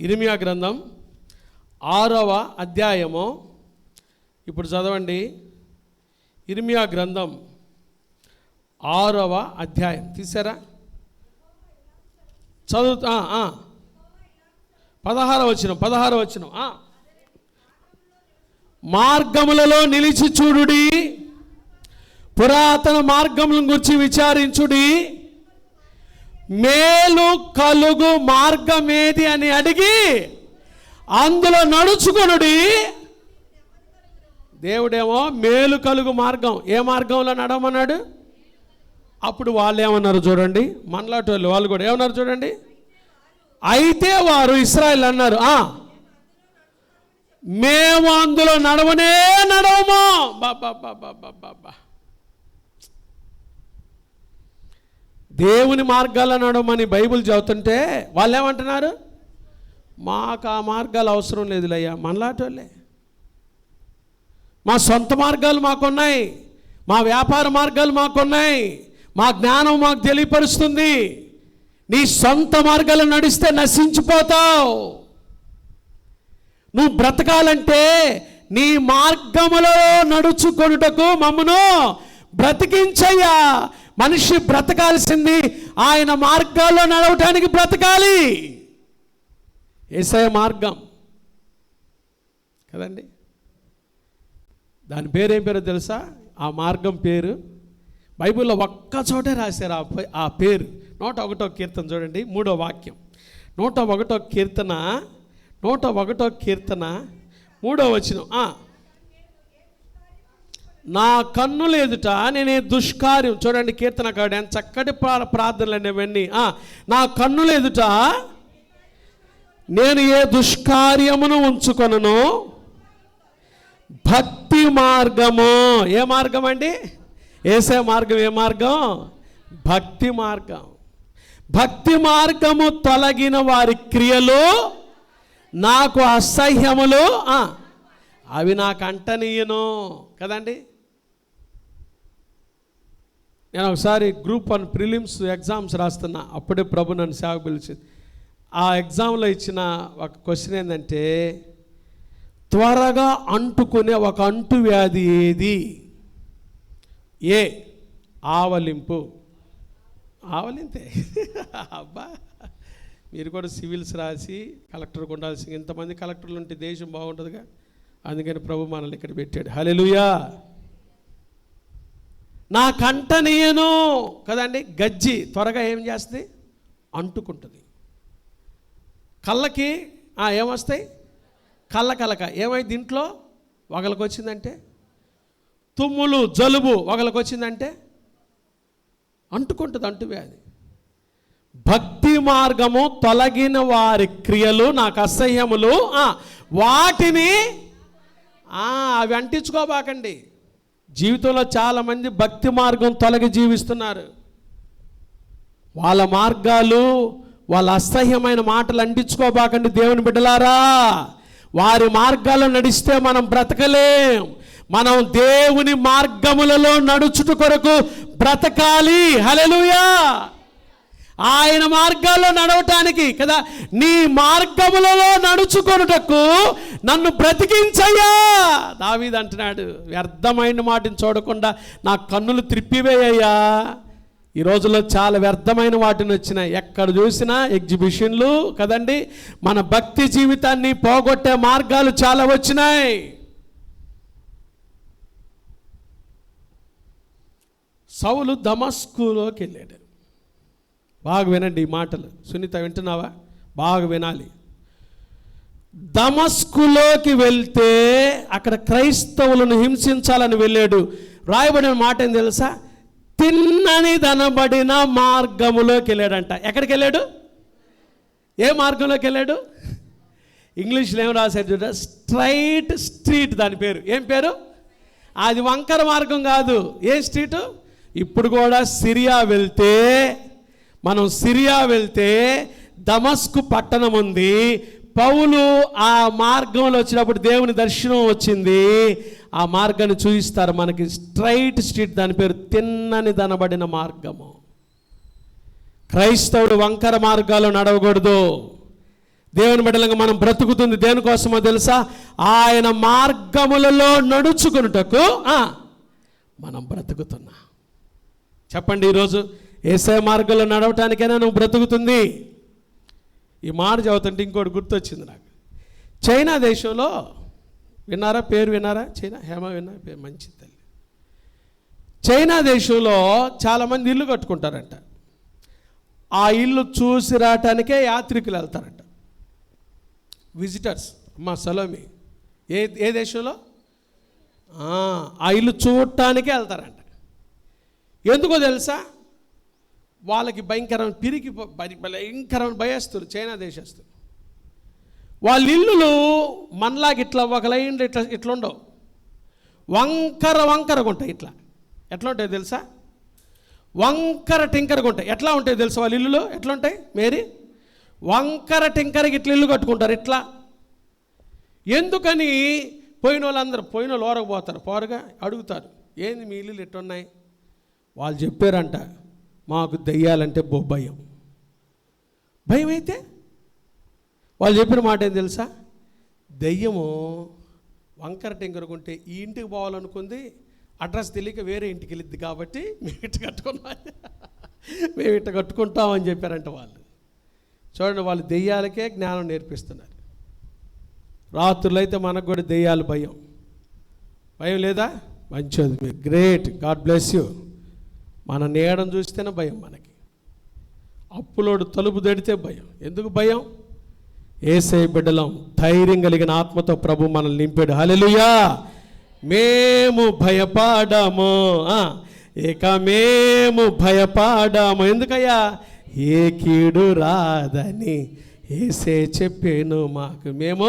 A: ఇర్మియా గ్రంథం 6వ అధ్యాయము. ఇప్పుడు చదవండి. ఇర్మియా గ్రంథం 6వ అధ్యాయం తీసారా? చదువుతా 16వ వచనం. మార్గములలో నిలిచి చూడుడి, పురాతన మార్గములను గురించి విచారించుడి, మేలు కలుగు మార్గమేది అని అడిగి అందులో నడుచుకొనుడి. దేవుడేమో మేలు కలుగు మార్గం, ఏ మార్గంలో నడవమన్నాడు? అప్పుడు వాళ్ళు ఏమన్నారు చూడండి, మనలాంటి వాళ్ళు కూడా ఏమన్నారు చూడండి. అయితే వారు ఇశ్రాయేలు అన్నారు, మేము అందులో నడవము. బాబా దేవుని మార్గాల్లో నడవమని బైబిల్ చదువుతుంటే వాళ్ళు ఏమంటున్నారు? మాకు ఆ మార్గాలు అవసరం లేదులయ్యా, మనలాంటి వాళ్ళే. మా సొంత మార్గాలు మాకున్నాయి, మా వ్యాపార మార్గాలు మాకున్నాయి, మా జ్ఞానం మాకు తెలియపరుస్తుంది. నీ సొంత మార్గాలు నడిస్తే నశించిపోతావు. నువ్వు బ్రతకాలంటే నీ మార్గములో నడుచుకొనుటకు మమ్మను బ్రతికించయ్యా. మనిషి బ్రతకాల్సింది ఆయన మార్గాల్లో నడవటానికి బ్రతకాలి. యేసయ్య మార్గం కదండి. దాని పేరేం పేరో తెలుసా? ఆ మార్గం పేరు బైబిల్లో ఒక్క చోటే రాశారు ఆ పేరు. 101వ కీర్తన చూడండి, 3వ వాక్యం. 101వ కీర్తన 3వ వచనం. నా కన్నుల ఎదుట నేనే దుష్కార్యం, చూడండి కీర్తనకారుడు ఎంత చక్కటి ప్రార్థనలు అనేవన్నీ. నా కన్నుల ఎదుట నేను ఏ దుష్కార్యమును ఉంచుకొనను, భక్తి మార్గము. ఏ మార్గం అండి? యేసే మార్గం. ఏ మార్గం? భక్తి మార్గం. భక్తి మార్గము తొలగిన వారి క్రియలు నాకు అసహ్యములు, అవి నాకు అంటనీయను కదండి. నేను ఒకసారి గ్రూప్ 1 ప్రిలిమ్స్ ఎగ్జామ్స్ రాస్తున్నా, అప్పుడే ప్రభు నన్ను సేవ పిలిచింది. ఆ ఎగ్జామ్లో ఇచ్చిన ఒక క్వశ్చన్ ఏంటంటే, త్వరగా అంటుకునే ఒక అంటువ్యాధి ఏది? ఏ ఆవలింపు. ఆవలింతే. అబ్బా, మీరు కూడా సివిల్స్ రాసి కలెక్టర్కి ఉండాల్సింది. ఇంతమంది కలెక్టర్లు ఉంటే దేశం బాగుంటుందిగా. అందుకని ప్రభు మనల్ని ఇక్కడ పెట్టాడు. హల్లెలూయా. నా కంటనీయను కదండి. గజ్జి త్వరగా ఏం చేస్తుంది? అంటుకుంటుంది. కళ్ళకి ఏమొస్తాయి? కళ్ళ ఏమైంది? ఇంట్లో ఒకళ్ళకి వచ్చిందంటే, తుమ్ములు జలుబు ఒకళ్ళకి వచ్చిందంటే అంటుకుంటుంది అంటువ్యాధి. భక్తి మార్గము తొలగిన వారి క్రియలు నాకు అసహ్యములు, వాటిని అవి అంటించుకోబాకండి. జీవితంలో చాలామంది భక్తి మార్గం తొలగి జీవిస్తున్నారు. వాళ్ళ మార్గాలు, వాళ్ళ అసహ్యమైన మాటలు అంటించుకోబాకండి దేవుని బిడ్డలారా. వారి మార్గాల్లో నడిస్తే మనం బ్రతకలేం. మనం దేవుని మార్గములలో నడుచుట కొరకు బ్రతకాలి. హల్లెలూయా. ఆయన మార్గాల్లో నడవటానికి కదా, నీ మార్గములలో నడుచుకొనుటకు నన్ను బ్రతికించయ్యా. దావీదు అంటున్నాడు, వ్యర్థమైన మాటను చూడకుండా నా కన్నులు త్రిప్పివేయ్యా. ఈ రోజుల్లో చాలా వ్యర్థమైన వాటిని వచ్చినాయి. ఎక్కడ చూసినా ఎగ్జిబిషన్లు కదండి. మన భక్తి జీవితాన్ని పోగొట్టే మార్గాలు చాలా వచ్చినాయి. సౌలు దమస్కులోకి వెళ్ళాడు. బాగా వినండి ఈ మాటలు. సునీత వింటున్నావా? బాగా వినాలి. దమస్కులోకి వెళ్తే అక్కడ క్రైస్తవులను హింసించాలని వెళ్ళాడు. రాయబడిన మాట ఏం తెలుసా? తిన్నని దనబడిన మార్గములోకి వెళ్ళాడంట. ఎక్కడికి వెళ్ళాడు? ఏ మార్గంలోకి వెళ్ళాడు? ఇంగ్లీష్లో ఏం రాశాడు చూడ, స్ట్రైట్ స్ట్రీట్. దాని పేరు ఏం పేరు? అది వంకర మార్గం కాదు. ఏ స్ట్రీటు? ఇప్పుడు కూడా సిరియా వెళ్తే దమస్కు పట్టణం ఉంది. పౌలు ఆ మార్గంలో వచ్చినప్పుడు దేవుని దర్శనం వచ్చింది. ఆ మార్గాన్ని చూపిస్తారు మనకి. స్ట్రైట్ స్ట్రీట్, దాని పేరు తిన్నని దనబడిన మార్గము. క్రైస్తవుడు వంకర మార్గాలు నడవకూడదు. దేవుని బిడ్డలంగా మనం బ్రతుకుతుంది దేనికోసమో తెలుసా? ఆయన మార్గములలో నడుచుకున్నటకు మనం బ్రతుకుతున్నా. చెప్పండి, ఈరోజు యేసయ్య మార్గంలో నడవటానికైనా నువ్వు బ్రతుకుతుంది. ఈ మాట చదువుతుంటే ఇంకోటి గుర్తొచ్చింది నాకు. చైనా దేశంలో విన్నారా? పేరు విన్నారా? చైనా, హేమ విన్నా? పేరు మంచి తల్లి. చైనా దేశంలో చాలామంది ఇల్లు కట్టుకుంటారంట. ఆ ఇల్లు చూసి రావటానికే యాత్రికులు వెళ్తారంట, విజిటర్స్. మా సలోమి ఏ దేశంలో? ఆ ఇల్లు చూడటానికే వెళ్తారంట. ఎందుకో తెలుసా? వాళ్ళకి భయంకరమైన భయంకరమైన భయస్తులు చైనా దేశస్తులు. వాళ్ళ ఇల్లులు మనలాగా ఇట్లా ఒక లైన్ ఇట్లా ఉండవు, వంకరగా ఉంటాయి. ఎట్లా ఉంటాయి తెలుసా? వంకర టింకరగా ఉంటాయి. ఎట్లా ఉంటాయి తెలుసా వాళ్ళ ఇల్లులు? ఎట్లా ఉంటాయి మేరీ? వంకర టింకరకి ఇట్లా ఇల్లు కట్టుకుంటారు. ఇట్లా ఎందుకని? పోయిన వాళ్ళు ఓరకపోతారు, పోరగా అడుగుతారు, ఏంది మీ ఇల్లులు ఎట్టున్నాయి? వాళ్ళు చెప్పారంట, మాకు దెయ్యాలంటే భయం. భయం అయితే వాళ్ళు చెప్పిన మాట ఏం తెలుసా? దెయ్యము వంకర టెంకరకుంటే ఈ ఇంటికి పోవాలనుకుంది, అడ్రస్ తెలియక వేరే ఇంటికి వెళ్ళిద్ది, కాబట్టి మేము ఇట్ట కట్టుకుంటామని చెప్పారంట వాళ్ళు. చూడండి, వాళ్ళు దెయ్యాలకే జ్ఞానం నేర్పిస్తున్నారు. రాత్రులైతే మనకు కూడా దెయ్యాలు భయం లేదా? మంచిది, మీరు గ్రేట్, గాడ్ బ్లెస్ యూ. మన నీడను చూస్తేనే భయం మనకి. అప్పులోడు తలుపు తడితే భయం. ఎందుకు భయం? యేసయ్య బిడ్డలం, ధైర్యం కలిగిన ఆత్మతో ప్రభు మనల్ని నింపాడు. హల్లెలూయా. మేము భయపడము, ఇక మేము భయపడము. ఎందుకయ్యా? ఏ కీడు రాదని యేసే చెప్పాను మాకు. మేము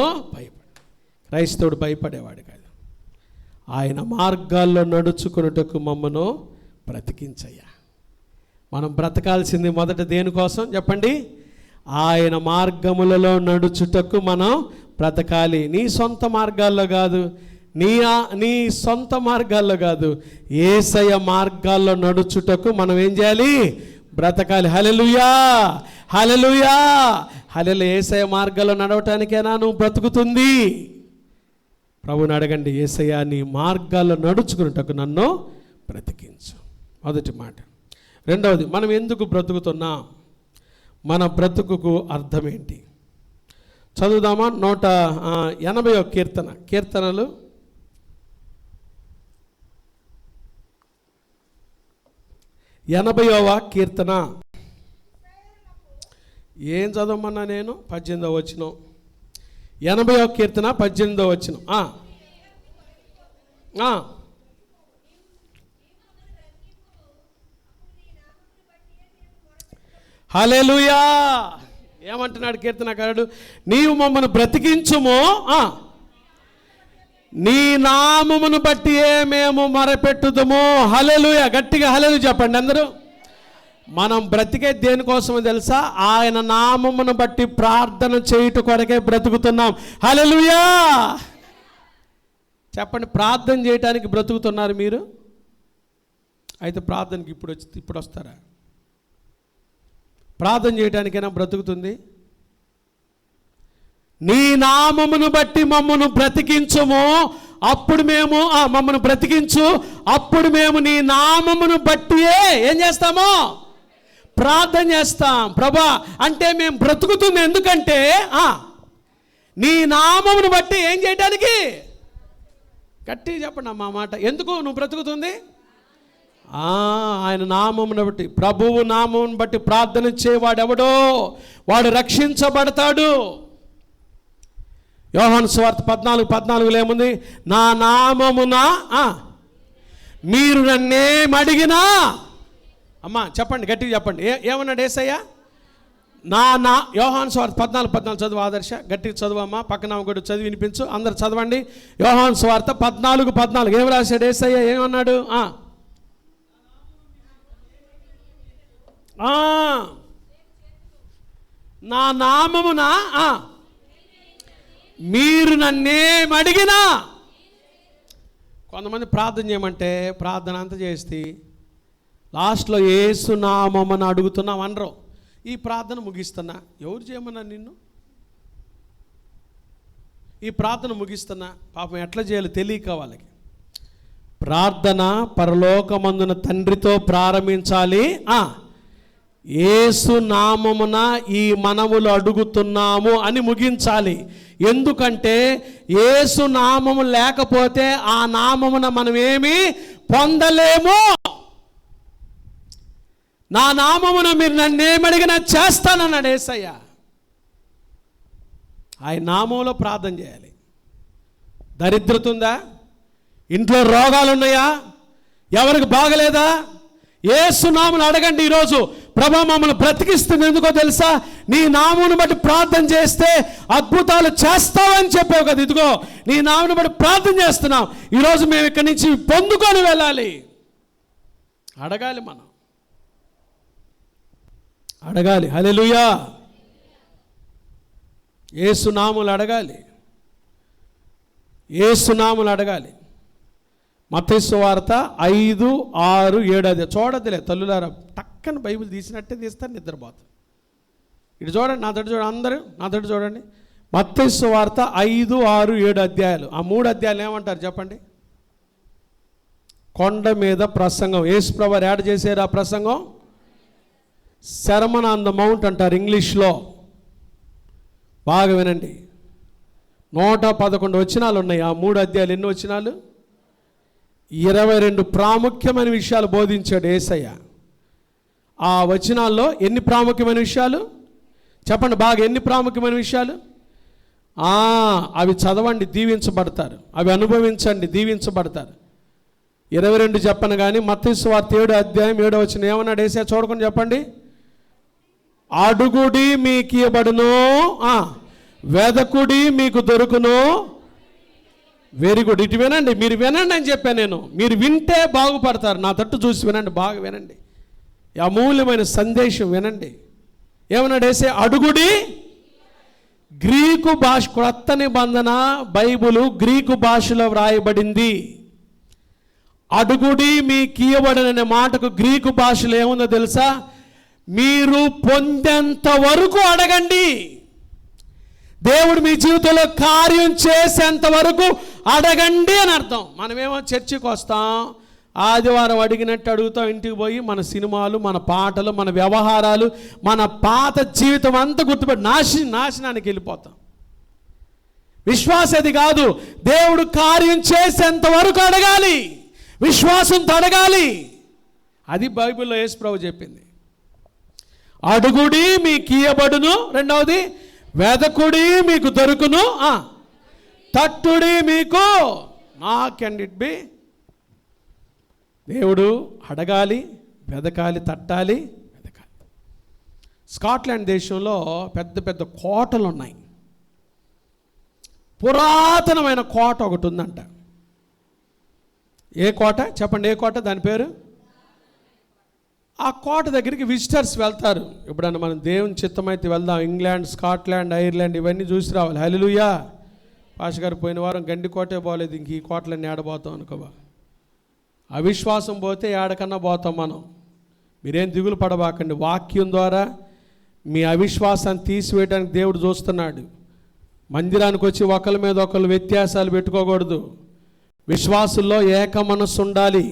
A: క్రైస్తవుడు భయపడేవాడు కాదు. ఆయన మార్గాల్లో నడుచుకున్నటకు మమ్మను బ్రతికించయ్యా. మనం బ్రతకాల్సింది మొదట దేనికోసం చెప్పండి? ఆయన మార్గములలో నడుచుటకు మనం బ్రతకాలి. నీ సొంత మార్గాల్లో కాదు, నీ సొంత మార్గాల్లో కాదు, యేసయ్య మార్గాల్లో నడుచుటకు మనం ఏం చేయాలి? బ్రతకాలి. హల్లెలూయా, హల్లెలూయా, హల్లెలూయా. యేసయ్య మార్గాల్లో నడవటానికైనా నువ్వు బ్రతుకుతుంది. ప్రభువుని అడగండి, యేసయ్య నీ మార్గాల్లో నడుచుకున్నటకు నన్ను బ్రతికించు. మొదటి మాట. రెండవది, మనం ఎందుకు బ్రతుకుతున్నాం? మన బ్రతుకుకు అర్థం ఏంటి? చదువుదామా? 180వ కీర్తనలు 80వ కీర్తన. ఏం చదవమన్నా నేను? 18వ వచనం. 80వ కీర్తన 18వ వచనం. హల్లెలూయా. ఏమంటున్నాడు కీర్తనకారుడు? నీవు మమ్మను బ్రతికించుము, నీ నామమును బట్టి మేము మొరపెట్టుదుము. హల్లెలూయా. గట్టిగా హల్లెలూయా చెప్పండి అందరూ. మనం బ్రతికే దేనికోసమో తెలుసా? ఆయన నామమును బట్టి ప్రార్థన చేయుట కొరకే బ్రతుకుతున్నాం. హల్లెలూయా చెప్పండి. ప్రార్థన చేయడానికి బ్రతుకుతున్నారు మీరు? అయితే ప్రార్థనకి ఇప్పుడు వస్తారా? ప్రార్థన చేయడానికైనా బ్రతుకుతుంది. నీ నామమును బట్టి మమ్మను బ్రతికించుము, అప్పుడు మేము మమ్మల్ని బ్రతికించు, అప్పుడు మేము నీ నామమును బట్టియే ఏం చేస్తాము? ప్రార్థన చేస్తాం. ప్రభా అంటే మేము బ్రతుకుతుంది ఎందుకంటే నీ నామమును బట్టి ఏం చేయడానికి? గట్టిగా చెప్పండి అమ్మా మాట. ఎందుకు నువ్వు బ్రతుకుతుంది? ఆయన నామమును బట్టి, ప్రభువు నామమును బట్టి ప్రార్థన చేయవాడెవడో వాడు రక్షించబడతాడు. యోహాను సువార్త 14:14 ఏముంది? నా నామమున మీరు నన్నేమడిగినా, అమ్మా చెప్పండి గట్టిగా చెప్పండి, ఏమన్నాడు యేసయ్య? యోహాను సువార్త 14:14 చదువు ఆదర్శ, గట్టిగా చదువమ్మా, పక్కన కూడా చదివి వినిపించు, అందరు చదవండి. యోహాను సువార్త 14:14 ఏం రాశాడు యేసయ్య? ఏమన్నాడు? నా నామమున మీరు నన్నేమడిగినా. కొంతమంది ప్రార్థన చేయమంటే ప్రార్థన అంతా చేస్తే లాస్ట్లో యేసు నామమున అడుగుతున్నాం అనరు. ఈ ప్రార్థన ముగిస్తున్నా, ఎవరు చేయమన్నా నిన్ను? ఈ ప్రార్థన ముగిస్తున్నా, పాపం ఎట్లా చేయాలో తెలియక వాళ్ళకి. ప్రార్థన పరలోకమందున తండ్రితో ప్రారంభించాలి. యేసు నామమున ఈ మనములు అడుగుతున్నాము అని ముగించాలి. ఎందుకంటే యేసు నామము లేకపోతే ఆ నామమున మనం ఏమీ పొందలేము. నా నామమున మీరు నన్నేమడిగినా చేస్తానన్నాడు యేసయ్య. ఆయన నామంలో ప్రార్థన చేయాలి. దరిద్రత ఉందా? ఇంట్లో రోగాలు ఉన్నాయా? ఎవరికి బాగలేదా? యేసు నామమును అడగండి. ఈరోజు ప్రభా మమ్మల్ని బ్రతికిస్తుంది ఎందుకో తెలుసా? నీ నామమును బట్టి ప్రార్థన చేస్తే అద్భుతాలు చేస్తావని చెప్పావు కదా. ఇదిగో నీ నామమును బట్టి ప్రార్థన చేస్తున్నాం. ఈరోజు మేము ఇక్కడి నుంచి పొందుకొని వెళ్ళాలి. అడగాలి, మనం అడగాలి. హల్లెలూయా. యేసు నామములు అడగాలి, యేసు నామములు అడగాలి. మత్తయి సువార్త 5, 6, 7 చూడద్దులే తల్లులారా, టక్కన బైబిల్ తీసినట్టే తీస్తారు, నిద్రపోతారు. ఇటు చూడండి, నా తోటి చూడండి, అందరూ నా తోటి చూడండి. మత్తయి సువార్త 5, 6, 7 అధ్యాయాలు. ఆ 3 అధ్యాయాలు ఏమంటారు చెప్పండి? కొండ మీద ప్రసంగం. యేసుప్రభువారు యాడ్ చేశారు ఆ ప్రసంగం. సెర్మన్ ఆన్ ద మౌంట్ అంటారు ఇంగ్లీష్లో. బాగా వినండి. 111 వచనాలు ఉన్నాయి. ఆ 3 అధ్యాయాలు ఎన్ని వచనాలు? 22 ప్రాముఖ్యమైన విషయాలు బోధించాడు యేసయ్య. ఆ వచనాల్లో ఎన్ని ప్రాముఖ్యమైన విషయాలు చెప్పండి? బాగా ఎన్ని ప్రాముఖ్యమైన విషయాలు? అవి చదవండి, దీవించబడతారు. అవి అనుభవించండి, దీవించబడతారు. 22 చెప్పను కానీ మత్తయి సువార్త 7 అధ్యాయం 7వ వచనం ఏమన్నాడు యేసయ్య? చూడకుండా చెప్పండి. అడుగుడి మీకు ఇవ్వబడును, వెదకుడి మీకు దొరుకును. Very good. ఇటు వినండి, మీరు వినండి అని చెప్పాను నేను. మీరు వింటే బాగుపడతారు. నా తట్టు చూసి వినండి, బాగా వినండి. అమూల్యమైన సందేశం వినండి. ఏమన్నాడు యేసయ్య? అడుగుడి. గ్రీకు భాష, క్రొత్త నిబంధన బైబిలు గ్రీకు భాషలో వ్రాయబడింది. అడుగుడి మీకు ఇవ్వబడననే మాటకు గ్రీకు భాషలో ఏముందో తెలుసా? మీరు పొందేంత వరకు అడగండి. దేవుడు మీ జీవితంలో కార్యం చేసేంత వరకు అడగండి అని అర్థం. మనమేమో చర్చికి వస్తాం, ఆదివారం అడిగినట్టు అడుగుతాం, ఇంటికి పోయి మన సినిమాలు, మన పాటలు, మన వ్యవహారాలు, మన పాత జీవితం అంతా గుర్తుపెట్టి నాశనానికి వెళ్ళిపోతాం. విశ్వాసం అది కాదు. దేవుడు కార్యం చేసేంత వరకు అడగాలి, విశ్వాసంతో అడగాలి. అది బైబిల్లో యేసు ప్రభు చెప్పింది. అడుగుడి మీకు ఇయ్యబడును. రెండవది, వెదకుడి మీకు దొరుకును. తట్టుడి మీకు నాక్ అండ్ ఇట్ బి. దేవుడు అడగాలి, వెదకాలి, తట్టాలి, వెదకాలి. స్కాట్లాండ్ దేశంలో పెద్ద పెద్ద కోటలు ఉన్నాయి. పురాతనమైన కోట ఒకటి ఉందంట. ఏ కోట చెప్పండి? ఏ కోట? దాని పేరు? ఆ కోట దగ్గరికి విజిటర్స్ వెళ్తారు. ఎప్పుడన్నా మనం దేవుని చిత్తమైతే వెళ్దాం. ఇంగ్లాండ్, స్కాట్లాండ్, ఐర్లాండ్ ఇవన్నీ చూసి రావాలి. హల్లెలూయా. పాష గారు పోయిన వారం గండికోటే పోలేదు, ఇంక ఈ కోటలన్నీ ఏడబోతాం అనుకోవా. అవిశ్వాసం పోతే ఏడకన్నా పోతాం మనం. మీరేం దిగులు పడబాకండి. వాక్యం ద్వారా మీ అవిశ్వాసాన్ని తీసివేయడానికి దేవుడు చూస్తున్నాడు. మందిరానికి వచ్చి ఒకరి మీద ఒకరు వ్యత్యాసాలు పెట్టుకోకూడదు. విశ్వాసుల్లో ఏక మనస్సు ఉండాలి.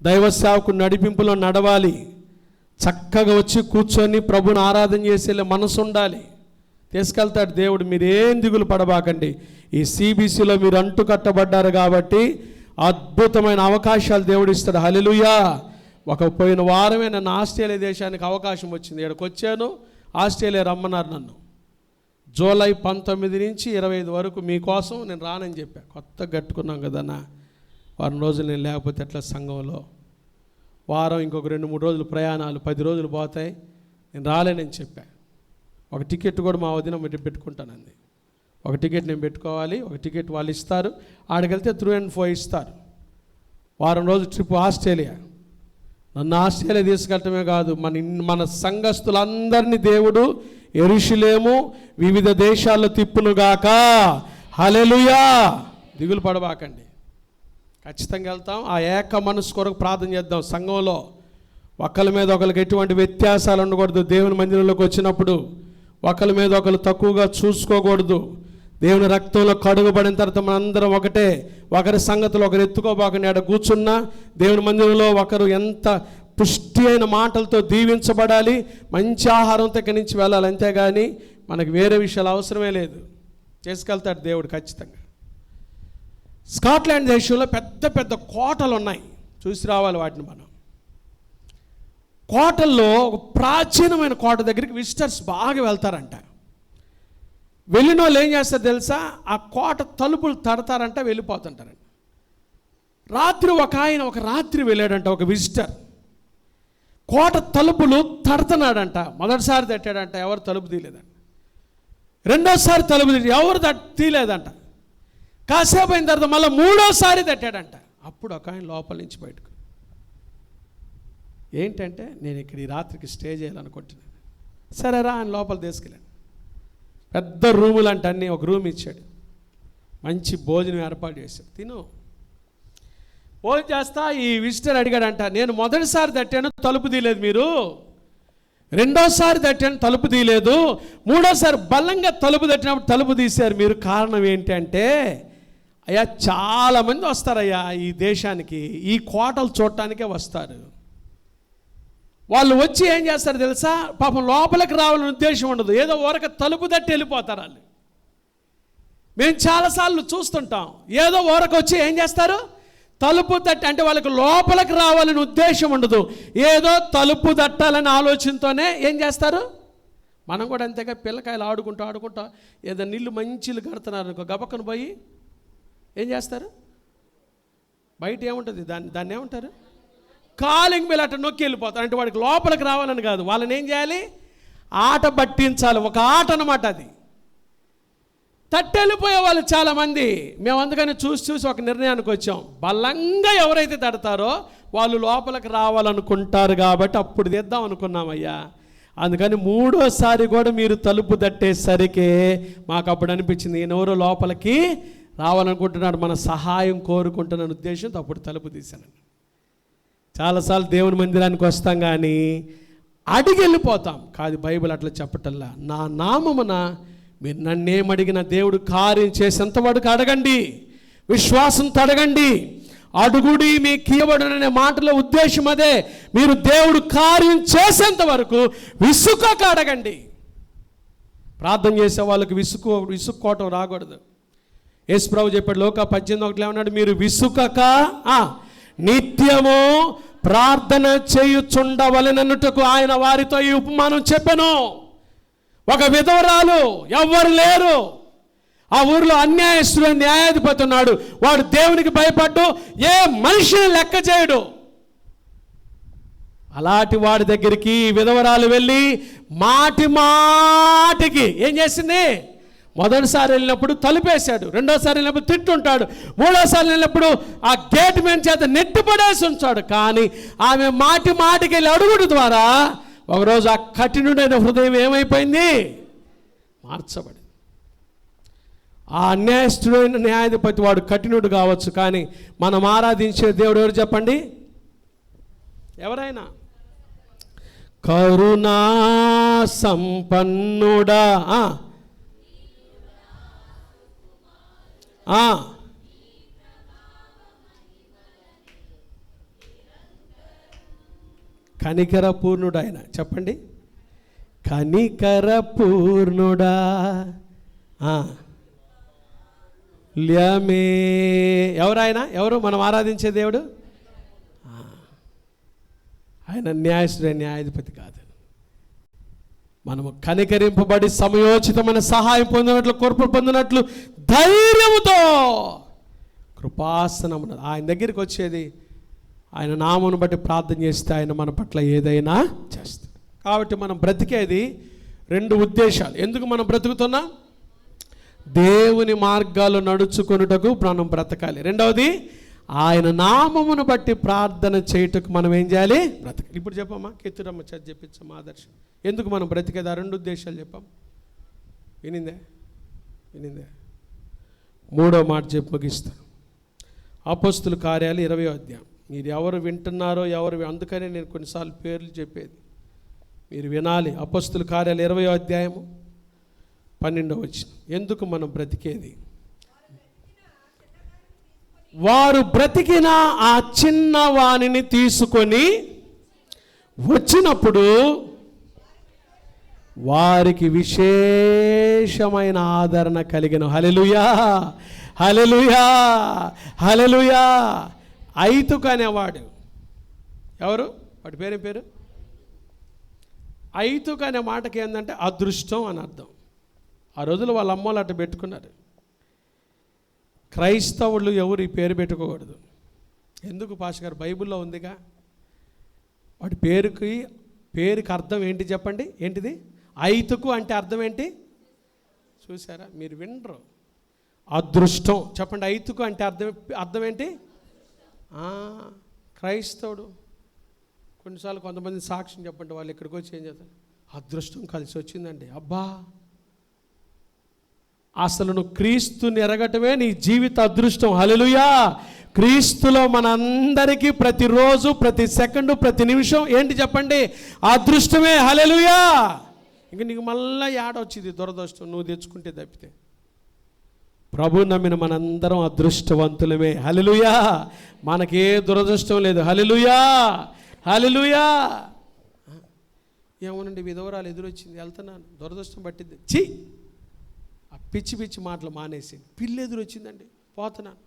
A: దైవ సేవకుని నడిపింపులో నడవాలి. చక్కగా వచ్చి కూర్చొని ప్రభుని ఆరాధన చేసే మనసు ఉండాలి. తీసుకెళ్తాడు దేవుడు. మీరేం దిగులు పడబాకండి. ఈ సిబిసిలో మీరు అంటు కట్టబడ్డారు కాబట్టి అద్భుతమైన అవకాశాలు దేవుడు ఇస్తాడు. హల్లెలూయా. పోయిన వారమే నన్ను ఆస్ట్రేలియా దేశానికి అవకాశం వచ్చింది. ఇక్కడికి వచ్చాను. ఆస్ట్రేలియా రమ్మన్నారు నన్ను. జూలై 19 నుంచి 25 వరకు మీకోసం నేను రానని చెప్పా. కొత్తగా కట్టుకున్నాం కదన్నా, వారం రోజులు నేను లేకపోతే ఎట్లా సంఘంలో. వారం ఇంకొక 2-3 రోజులు ప్రయాణాలు, 10 రోజులు పోతాయి, నేను రాలేనని చెప్పా. ఒక టికెట్ కూడా మా వదిన పెట్టుకుంటానంది. ఒక టికెట్ నేను పెట్టుకోవాలి, ఒక టికెట్ వాళ్ళు ఇస్తారు. ఆడికి వెళ్తే 3-4 ఇస్తారు. వారం రోజులు ట్రిప్ ఆస్ట్రేలియా. నన్ను ఆస్ట్రేలియా తీసుకెళ్ళటమే కాదు, మన సంఘస్థులందరినీ దేవుడు యెరూషలేము వివిధ దేశాల్లో తిప్పునుగాక. హల్లెలూయా. దిగులు పడబాకండి, ఖచ్చితంగా వెళ్తాం. ఆ ఏక మనసు కొరకు ప్రార్థన చేద్దాం. సంఘంలో ఒకరి మీద ఒకరికి ఎటువంటి వ్యత్యాసాలు ఉండకూడదు. దేవుని మందిరంలోకి వచ్చినప్పుడు ఒకరి మీద ఒకరు తక్కువగా చూసుకోకూడదు. దేవుని రక్తంలో కడుగుబడిన తర్వాత మనందరం ఒకటే. ఒకరి సంగతులు ఒకరు ఎత్తుకోబాకండి. ఆడ కూర్చున్నా దేవుని మందిరంలో ఒకరు ఎంత పుష్టి అయిన మాటలతో దీవించబడాలి, మంచి ఆహారంతో ఇక్కడి నుంచి వెళ్ళాలి. అంతేగాని మనకు వేరే విషయాలు అవసరమే లేదు. చేసుకెళ్తాడు దేవుడు ఖచ్చితంగా. స్కాట్లాండ్ దేశంలో పెద్ద పెద్ద కోటలు ఉన్నాయి, చూసి రావాలి వాటిని మనం. కోటల్లో ఒక ప్రాచీనమైన కోట దగ్గరికి విజిటర్స్ బాగా వెళ్తారంట. వెళ్ళిన వాళ్ళు ఏం చేస్తారు తెలుసా, ఆ కోట తలుపులు తడతారంట, వెళ్ళిపోతుంటారంట. రాత్రి ఒక రాత్రి వెళ్ళాడంట ఒక విజిటర్. కోట తలుపులు తడుతున్నాడంట. మొదటిసారి తట్టాడంట, ఎవరు తలుపు తీయలేదంట. రెండోసారి తలుపు ఎవరు తీయలేదంట. కాసేపు అయిన తర్వాత మళ్ళీ 3వసారి తట్టాడంట. అప్పుడు ఒక ఆయన లోపల నుంచి బయటకు, ఏంటంటే నేను ఇక్కడ ఈ రాత్రికి స్టే చేయాలనుకుంటున్నాను. సరేరా ఆయన లోపల తీసుకెళ్ళాను. పెద్ద రూములు అంటే అన్నీ ఒక రూమ్ ఇచ్చాడు. మంచి భోజనం ఏర్పాటు చేశాడు. తిను భోజనం చేస్తా. ఈ విజిటర్ అడిగాడంట, నేను మొదటిసారి తట్టాను తలుపు తీయలేదు మీరు, రెండోసారి తట్టాను తలుపు తీయలేదు, 3వసారి బలంగా తలుపు తట్టినప్పుడు తలుపు తీశారు మీరు, కారణం ఏంటి అంటే, అయ్యా చాలామంది వస్తారయ్యా ఈ దేశానికి, ఈ కోటలు చూడటానికే వస్తారు. వాళ్ళు వచ్చి ఏం చేస్తారు తెలుసా, పాపం లోపలికి రావాలని ఉద్దేశం ఉండదు, ఏదో ఊరక తలుపు తట్టి వెళ్ళిపోతారు వాళ్ళు. మేము చాలాసార్లు చూస్తుంటాం, ఏదో ఊరక వచ్చి ఏం చేస్తారు, తలుపు తట్టి, అంటే వాళ్ళకి లోపలికి రావాలని ఉద్దేశం ఉండదు, ఏదో తలుపు తట్టాలని ఆలోచనతోనే ఏం చేస్తారు. మనం కూడా అంతేగా, పిల్లకాయలు ఆడుకుంటా ఏదో నీళ్ళు మంచిలు కడుతున్నారు అనుకో, గబక్కను పోయి ఏం చేస్తారు, బయట ఏముంటుంది దాన్ని ఏమంటారు, కాలింగ్ బెల్ అట్ట నొక్కి వెళ్ళిపోతారు. అంటే వాడికి లోపలికి రావాలని కాదు, వాళ్ళని ఏం చేయాలి, ఆట పట్టించాలి. ఒక ఆట అన్నమాట అది. తట్టెళ్ళిపోయే వాళ్ళు చాలామంది. మేము అందుకని చూసి ఒక నిర్ణయానికి వచ్చాం, బలంగా ఎవరైతే తడతారో వాళ్ళు లోపలికి రావాలనుకుంటారు కాబట్టి అప్పుడు తెద్దాం అనుకున్నామయ్యా. అందుకని 3వసారి కూడా మీరు తలుపు తట్టేసరికి మాకు అప్పుడు అనిపించింది, ఈయనెవరో లోపలికి రావాలనుకుంటున్నాడు, మన సహాయం కోరుకుంటున్న ఉద్దేశంతో అప్పుడు తలుపు తీశాను. చాలాసార్లు దేవుని మందిరానికి వస్తాం కానీ అడిగి వెళ్ళిపోతాం. కాదు, బైబిల్ అట్లా చెప్పటల్లా. నా నామమున మీరు నన్నేమడిగిన దేవుడు కార్యం చేసేంత వరకు అడగండి, విశ్వాసంతో అడగండి. అడుగుడి మీకు ఇవ్వబడుననే మాటల ఉద్దేశం అదే. మీరు దేవుడు కార్యం చేసేంత వరకు విసుక్కోక అడగండి. ప్రార్థన చేసే వాళ్ళకి విసుక్కోవటం రాకూడదు. యేసు ప్రభువు చెప్పాడు లోకా 18:1 ఏమన్నాడు, మీరు విసుకక నిత్యము ప్రార్థన చేయుచుండవలెనన్నుటకు ఆయన వారితో ఈ ఉపమానం చెప్పెను. ఒక విధవరాలు, ఎవ్వరు లేరు ఆ ఊరిలో, అన్యాయస్తుడు న్యాయాధిపతి ఉన్నాడు. వాడు దేవునికి భయపడ్డు ఏ మనిషిని లెక్క చేయడు. అలాంటి వాడి దగ్గరికి విధవరాలు వెళ్ళి మాటికి ఏం చేసింది, మొదటిసారి వెళ్ళినప్పుడు తలుపేశాడు, రెండోసారి వెళ్ళినప్పుడు తిట్టుంటాడు, 3వసారి వెళ్ళినప్పుడు ఆ గేట్ మీద చేత నెట్టుపడేసి ఉంచాడు. కానీ ఆమె మాటికి వెళ్ళి అడుగుడు ద్వారా ఒకరోజు ఆ కఠినుడైన హృదయం ఏమైపోయింది, మార్చబడి. ఆ అన్యాయస్తుడైన న్యాయాధిపతి వాడు కఠినుడు కావచ్చు, కానీ మనం ఆరాధించే దేవుడు ఎవరు చెప్పండి, ఎవరైనా కరుణా సంపన్నుడా, కనికర పూర్ణుడు ఆయన. చెప్పండి, కనికర పూర్ణుడా ల్యమే. ఎవరు ఆయన? ఎవరు మనం ఆరాధించే దేవుడు? ఆయన న్యాయాధిపతి కాదు. మనము కనికరింపబడి సమయోచితమైన సహాయం పొందినట్లు, కృప పొందినట్లు ధైర్యముతో కృపాసనం ఆయన దగ్గరికి వచ్చేది. ఆయన నామమును బట్టి ప్రార్థన చేస్తే ఆయన మన పట్ల ఏదైనా చేస్తాడు. కాబట్టి మనం బ్రతికేది 2 ఉద్దేశాలు. ఎందుకు మనం బ్రతుకుతున్నాం? దేవుని మార్గాలు నడుచుకొనుటకు మనం బ్రతకాలి. రెండవది, ఆయన నామమును బట్టి ప్రార్థన చేయుటకు మనం ఏం చేయాలి? బ్రతకాలి. ఇప్పుడు చెప్పమ్మా, కెత్తురమ్మ చర్చ చెప్పించమ్మా ఆదర్శం. ఎందుకు మనం బ్రతికేది? 2 ఉద్దేశాలు చెప్పాం. వినిందే? 3వ మాట చెప్పి ముగిస్తాను. అపోస్తుల కార్యాలు 20వ అధ్యాయం. మీరు ఎవరు వింటున్నారో అందుకనే నేను కొన్నిసార్లు పేర్లు చెప్పేది మీరు వినాలి. అపోస్తుల కార్యాలు 20వ అధ్యాయము 12వ వచనం. ఎందుకు మనం బ్రతికేది? వారు బ్రతికిన ఆ చిన్న వానిని తీసుకొని వచ్చినప్పుడు వారికి విశేషమైన ఆదరణ కలిగిన. హల్లెలూయా, హల్లెలూయా, హల్లెలూయా. ఐతుకు అనేవాడు ఎవరు? వాడి పేరు ఐతుకు అనే మాటకి ఏంటంటే అదృష్టం అని అర్థం. ఆ రోజులు వాళ్ళ అమ్మోళ్ళు అట్ట పెట్టుకున్నారు. క్రైస్తవులు ఎవరు ఈ పేరు పెట్టుకోకూడదు. ఎందుకు పాస్టర్ గారు? బైబిల్లో ఉందిగా. వాడి పేరుకి అర్థం ఏంటి చెప్పండి? ఏంటిది? ఐతుకు అంటే అర్థం ఏంటి? చూసారా? మీరు వినరు. అదృష్టం. చెప్పండి, ఐతుకు అంటే అర్థం ఏంటి? క్రైస్తవుడు. కొన్నిసార్లు కొంతమంది సాక్ష్యం చెప్పండి, వాళ్ళు ఎక్కడికి వచ్చి ఏం చేస్తారు? అదృష్టం కలిసి వచ్చిందండి. అబ్బా, అసలు నువ్వు క్రీస్తుని ఎరగటమే నీ జీవిత అదృష్టం. హల్లెలూయా. క్రీస్తులో మనందరికీ ప్రతిరోజు, ప్రతి సెకండు, ప్రతి నిమిషం ఏంటి చెప్పండి? అదృష్టమే. హల్లెలూయా. ఇంక నీకు మళ్ళీ ఏడొచ్చింది దురదృష్టం నువ్వు తెచ్చుకుంటే తప్పితే. ప్రభు నమ్మిన మనందరం అదృష్టవంతులమే. హల్లెలూయా. మనకే దురదృష్టం లేదు. హల్లెలూయా, హల్లెలూయా. ఏమోనండి, విధవరాలు ఎదురొచ్చింది, వెళ్తున్నాను, దురదృష్టం పట్టింది. ఛీ, ఆ పిచ్చి మాటలు మానేసి. పిల్లి ఎదురొచ్చిందండి, పోతున్నాను.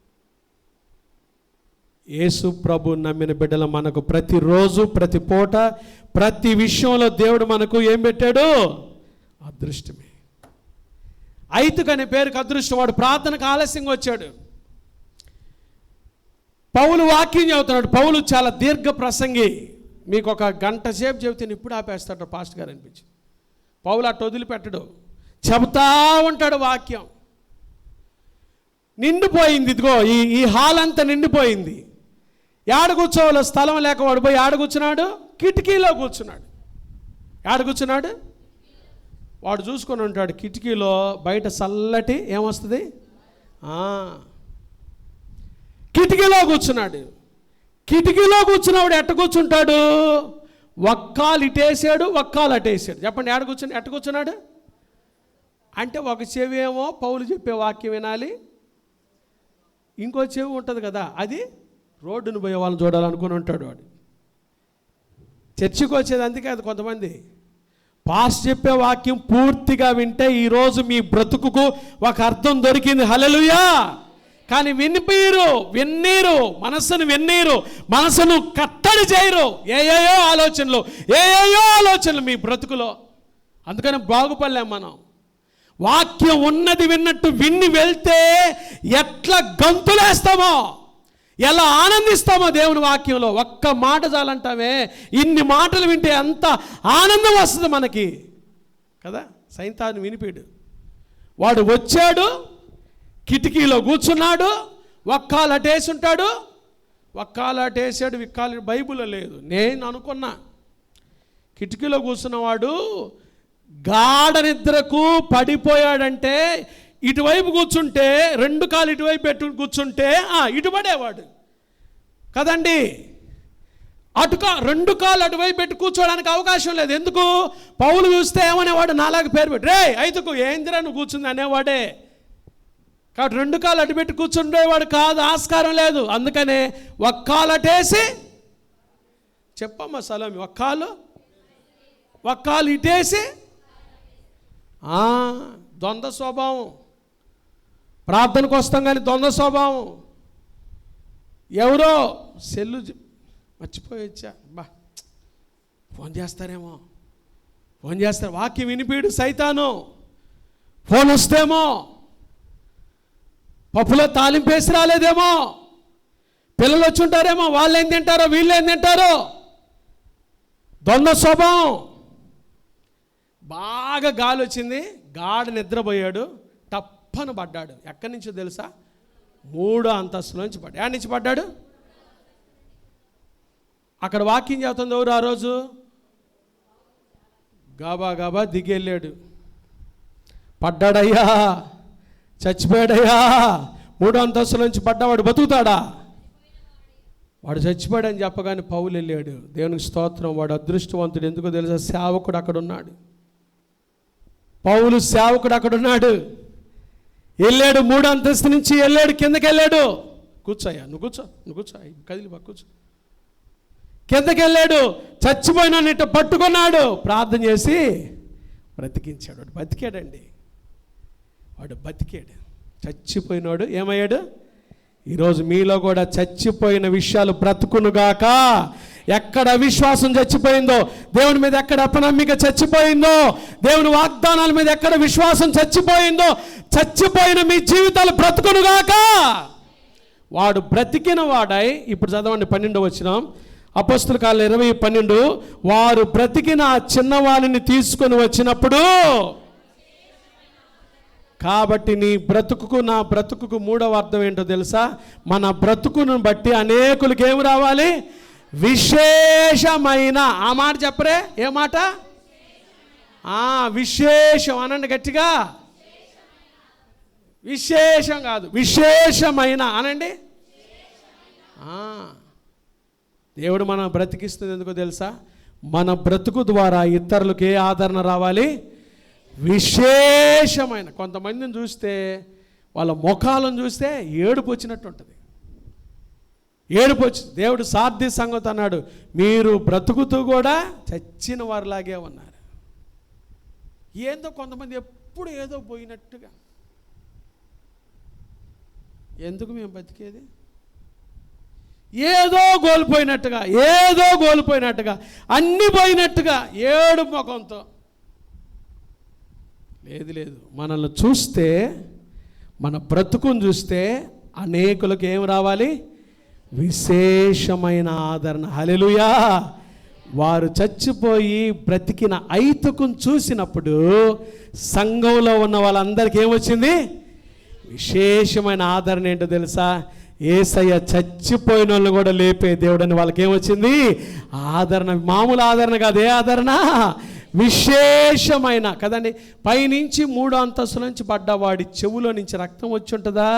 A: యేసు ప్రభు నమ్మిన బిడ్డల మనకు ప్రతిరోజు, ప్రతి పూట, ప్రతి విషయంలో దేవుడు మనకు ఏం పెట్టాడు? అదృష్టమే. ఐతుకు అనే పేరుకి అదృష్టం. వాడు ప్రార్థనకు ఆలస్యంగా వచ్చాడు. పౌలు వాక్యం చెబుతున్నాడు. పౌలు చాలా దీర్ఘ ప్రసంగి. మీకు ఒక గంట సేపు చెబితే ఇప్పుడు ఆపేస్తాడు పాస్టర్ గారు అనిపించి. పౌలు అట్టు వదిలిపెట్టడు, చెబుతా ఉంటాడు వాక్యం. నిండిపోయింది. ఇదిగో ఈ హాల్ అంతా నిండిపోయింది. ఏడ కూర్చోవాలో స్థలం లేక వాడు పోయి ఆడ కూర్చున్నాడు, కిటికీలో కూర్చున్నాడు. ఏడ కూర్చున్నాడు? వాడు చూసుకొని ఉంటాడు కిటికీలో బయట చల్లటి ఏమొస్తుంది. కిటికీలో కూర్చున్నాడు. కిటికీలో కూర్చున్నవాడు ఎట్ట కూర్చుంటాడు? ఒక్కాలు ఇటేసాడు, ఒక్కాలు అటేసాడు. చెప్పండి, ఎట్ట కూర్చున్నాడు అంటే ఒక చెవి ఏమో పౌలు చెప్పే వాక్యం వినాలి, ఇంకో చెవి ఉంటుంది కదా, అది రోడ్డును పోయే వాళ్ళని చూడాలనుకుని ఉంటాడు వాడు. చర్చికి వచ్చేది అందుకే అది. కొంతమంది పాస్ట్ చెప్పే వాక్యం పూర్తిగా వింటే ఈరోజు మీ బ్రతుకుకు ఒక అర్థం దొరికింది. హల్లెలూయా. కానీ విన్నీరు, మనసును కట్టడి చేయరు. ఏయో ఆలోచనలు మీ బ్రతుకులో. అందుకని బాగుపడలేం మనం. వాక్యం ఉన్నది విన్నట్టు విన్ని వెళ్తే ఎట్లా గంతులేస్తామో, ఎలా ఆనందిస్తామో దేవుని వాక్యంలో. ఒక్క మాట చాలంటామే, ఇన్ని మాటలు వింటే ఎంత ఆనందం వస్తుంది మనకి కదా. సైతాను వినిపిడు. వాడు వచ్చాడు, కిటికీలో కూర్చున్నాడు, ఒక్కాలు అటేసుంటాడు. ఒక్కాలు అటేసాడు, విక్కాలు బైబిల్లో లేదు. నేను అనుకున్నా కిటికీలో కూర్చున్నవాడు గాఢ నిద్రకు పడిపోయాడంటే ఇటువైపు కూర్చుంటే, 2 కాళ్ళు ఇటువైపు పెట్టు కూర్చుంటే ఇటు పడేవాడు కదండి. 2 కాళ్ళు అటువైపు పెట్టి కూర్చోడానికి అవకాశం లేదు. ఎందుకు? పౌలు చూస్తే ఏమనేవాడు? నాలాగా పేరు పెట్టి, రే ఐతుకు ఏందిరా నువ్వు కూర్చుంది అనేవాడే. కాబట్టి 2 కాళ్ళు అటు పెట్టి కూర్చుండేవాడు కాదు, ఆస్కారం లేదు. అందుకనే ఒక్కాలు అటేసి చెప్పమ్మా సలోమి, ఒక్కాలు ఇటేసి ద్వంద్వ స్వభావం. ప్రార్థనకు వస్తాం కానీ ద్వంద్వ స్వభావం. ఎవరో సెల్లు మర్చిపోయి వచ్చా, ఫోన్ చేస్తారు, వాక్యం వినిపీడు సైతాను. ఫోన్ వస్తేమో, పప్పులో తాలింపేసి రాలేదేమో, పిల్లలు వచ్చి ఉంటారేమో, వాళ్ళు ఏం తింటారో వీళ్ళు ఏం తింటారో. ద్వంద్వ స్వభావం. బాగా గాలి వచ్చింది, గాఢ నిద్రపోయాడు, టప్పను పడ్డాడు. ఎక్కడి నుంచో తెలుసా? 3వ అంతస్తులోంచి పడ్డాడు. ఎక్కడి నుంచి పడ్డాడు? అక్కడ వాకింగ్ చేస్తుంది ఎవరు ఆ రోజు? గాబా దిగెళ్ళాడు. పడ్డాడయ్యా, చచ్చిపోయాడయ్యా. 3వ అంతస్తులోంచి పడ్డావాడు బతుకుతాడా? వాడు చచ్చిపోయాడని చెప్పగానే పౌలు వెళ్ళాడు. దేవునికి స్తోత్రం. వాడు అదృష్టవంతుడు. ఎందుకో తెలుసా? సేవకుడు అక్కడ ఉన్నాడు. పౌలు సేవకుడు అక్కడ ఉన్నాడు. వెళ్ళాడు, 3వ అంతస్తు నుంచి వెళ్ళాడు, కిందకి వెళ్ళాడు. కూర్చోయ్యా, నువ్వు కూర్చో కదిలి కూర్చో. కిందకి వెళ్ళాడు, చచ్చిపోయినా ఇట్ట పట్టుకున్నాడు, ప్రార్థన చేసి బ్రతికించాడు. వాడు బతికాడండి, వాడు బతికాడు. చచ్చిపోయినాడు ఏమయ్యాడు? ఈరోజు మీలో కూడా చచ్చిపోయిన విషయాలు బ్రతుకునుగాక. ఎక్కడ విశ్వాసం చచ్చిపోయిందో, దేవుని మీద ఎక్కడ అపనమ్మిక చచ్చిపోయిందో, దేవుని వాగ్దానాల మీద ఎక్కడ విశ్వాసం చచ్చిపోయిందో, చచ్చిపోయిన మీ జీవితాలు బ్రతుకునుగాక. వాడు బ్రతికిన వాడై, ఇప్పుడు చదవండి 12వ వచనం, అపోస్తుల కార్యాలు 20:12, వారు బ్రతికిన ఆ చిన్నవాణిని తీసుకొని వచ్చినప్పుడు. కాబట్టి నీ బ్రతుకుకు నా బ్రతుకుకు 3వ అర్థం ఏంటో తెలుసా? మన బ్రతుకును బట్టి అనేకులకి ఏమి రావాలి? విశేషమైన. ఆ మాట చెప్పరే, ఏ మాట? విశేషం అనండి గట్టిగా. విశేషం కాదు, విశేషమైన అనండి. దేవుడు మనం బ్రతికిస్తుంది ఎందుకో తెలుసా? మన బ్రతుకు ద్వారా ఇతరులకు ఏ ఆదరణ రావాలి? విశేషమైన. కొంతమందిని చూస్తే, వాళ్ళ ముఖాలను చూస్తే ఏడుపు వచ్చినట్టు ఉంటుంది. ఏడుపు వచ్చి, దేవుడు సార్థి సంగతి అన్నాడు, మీరు బ్రతుకుతూ కూడా చచ్చిన వారిలాగే ఉన్నారు. ఏందో కొంతమంది ఎప్పుడు ఏదో పోయినట్టుగా. ఎందుకు మేము బతికేది? ఏదో కోల్పోయినట్టుగా, అన్నీ పోయినట్టుగా, ఏడు ముఖంతో. లేదు, మనల్ని చూస్తే, మన బ్రతుకును చూస్తే అనేకులకు ఏం రావాలి? విశేషమైన ఆదరణ. హల్లెలూయా. వారు చచ్చిపోయి బ్రతికిన ఐతుకును చూసినప్పుడు సంఘంలో ఉన్న వాళ్ళందరికీ ఏమొచ్చింది? విశేషమైన ఆదరణ. ఏంటో తెలుసా? యేసయ్య చచ్చిపోయిన వాళ్ళు కూడా లేపే దేవుడని వాళ్ళకి ఏమొచ్చింది? ఆదరణ. మామూలు ఆదరణ కాదు. ఏ ఆదరణ? విశేషమైన కదండి. పైనుంచి 3వ అంతస్తు నుంచి పడ్డవాడి చెవులో నుంచి రక్తం వచ్చి ఉంటుందా?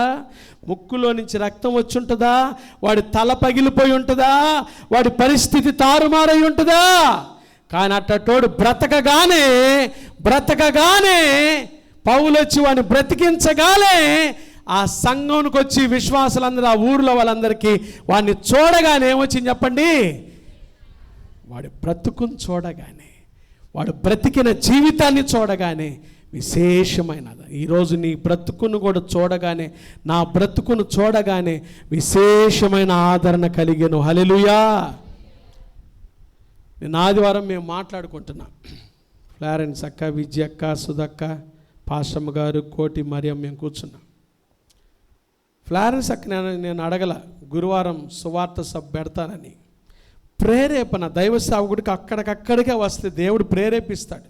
A: ముక్కులో నుంచి రక్తం వచ్చి ఉంటుందా? వాడి తల పగిలిపోయి ఉంటుందా? వాడి పరిస్థితి తారుమారై ఉంటుందా? కానీ అట్టోడు బ్రతకగానే పౌలు వచ్చి వాడిని బ్రతికించగానే ఆ సంఘంకి వచ్చి విశ్వాసులందరూ, ఆ ఊరిలో వాళ్ళందరికీ వాడిని చూడగానే ఏమొచ్చింది చెప్పండి? వాడి బ్రతుకుని చూడగానే, వాడు బ్రతికిన జీవితాన్ని చూడగానే విశేషమైనది. ఈరోజు నీ బ్రతుకును కూడా చూడగానే, నా బ్రతుకును చూడగానే విశేషమైన ఆదరణ కలిగెను. హల్లెలూయా. నేను ఆదివారం మేము మాట్లాడుకుంటున్నా, ఫ్లారెన్స్ అక్క, విజయ అక్క, సుధక్క, పాస్టమ్మ గారు, కోటి మరియం, మేము కూర్చున్నాం. ఫ్లారెన్స్ అక్క నేను అడగల గురువారం సువార్త సభ పెడతానని. ప్రేరేపణ దైవ సేవకుడికి అక్కడికక్కడికే వస్తే దేవుడు ప్రేరేపిస్తాడు.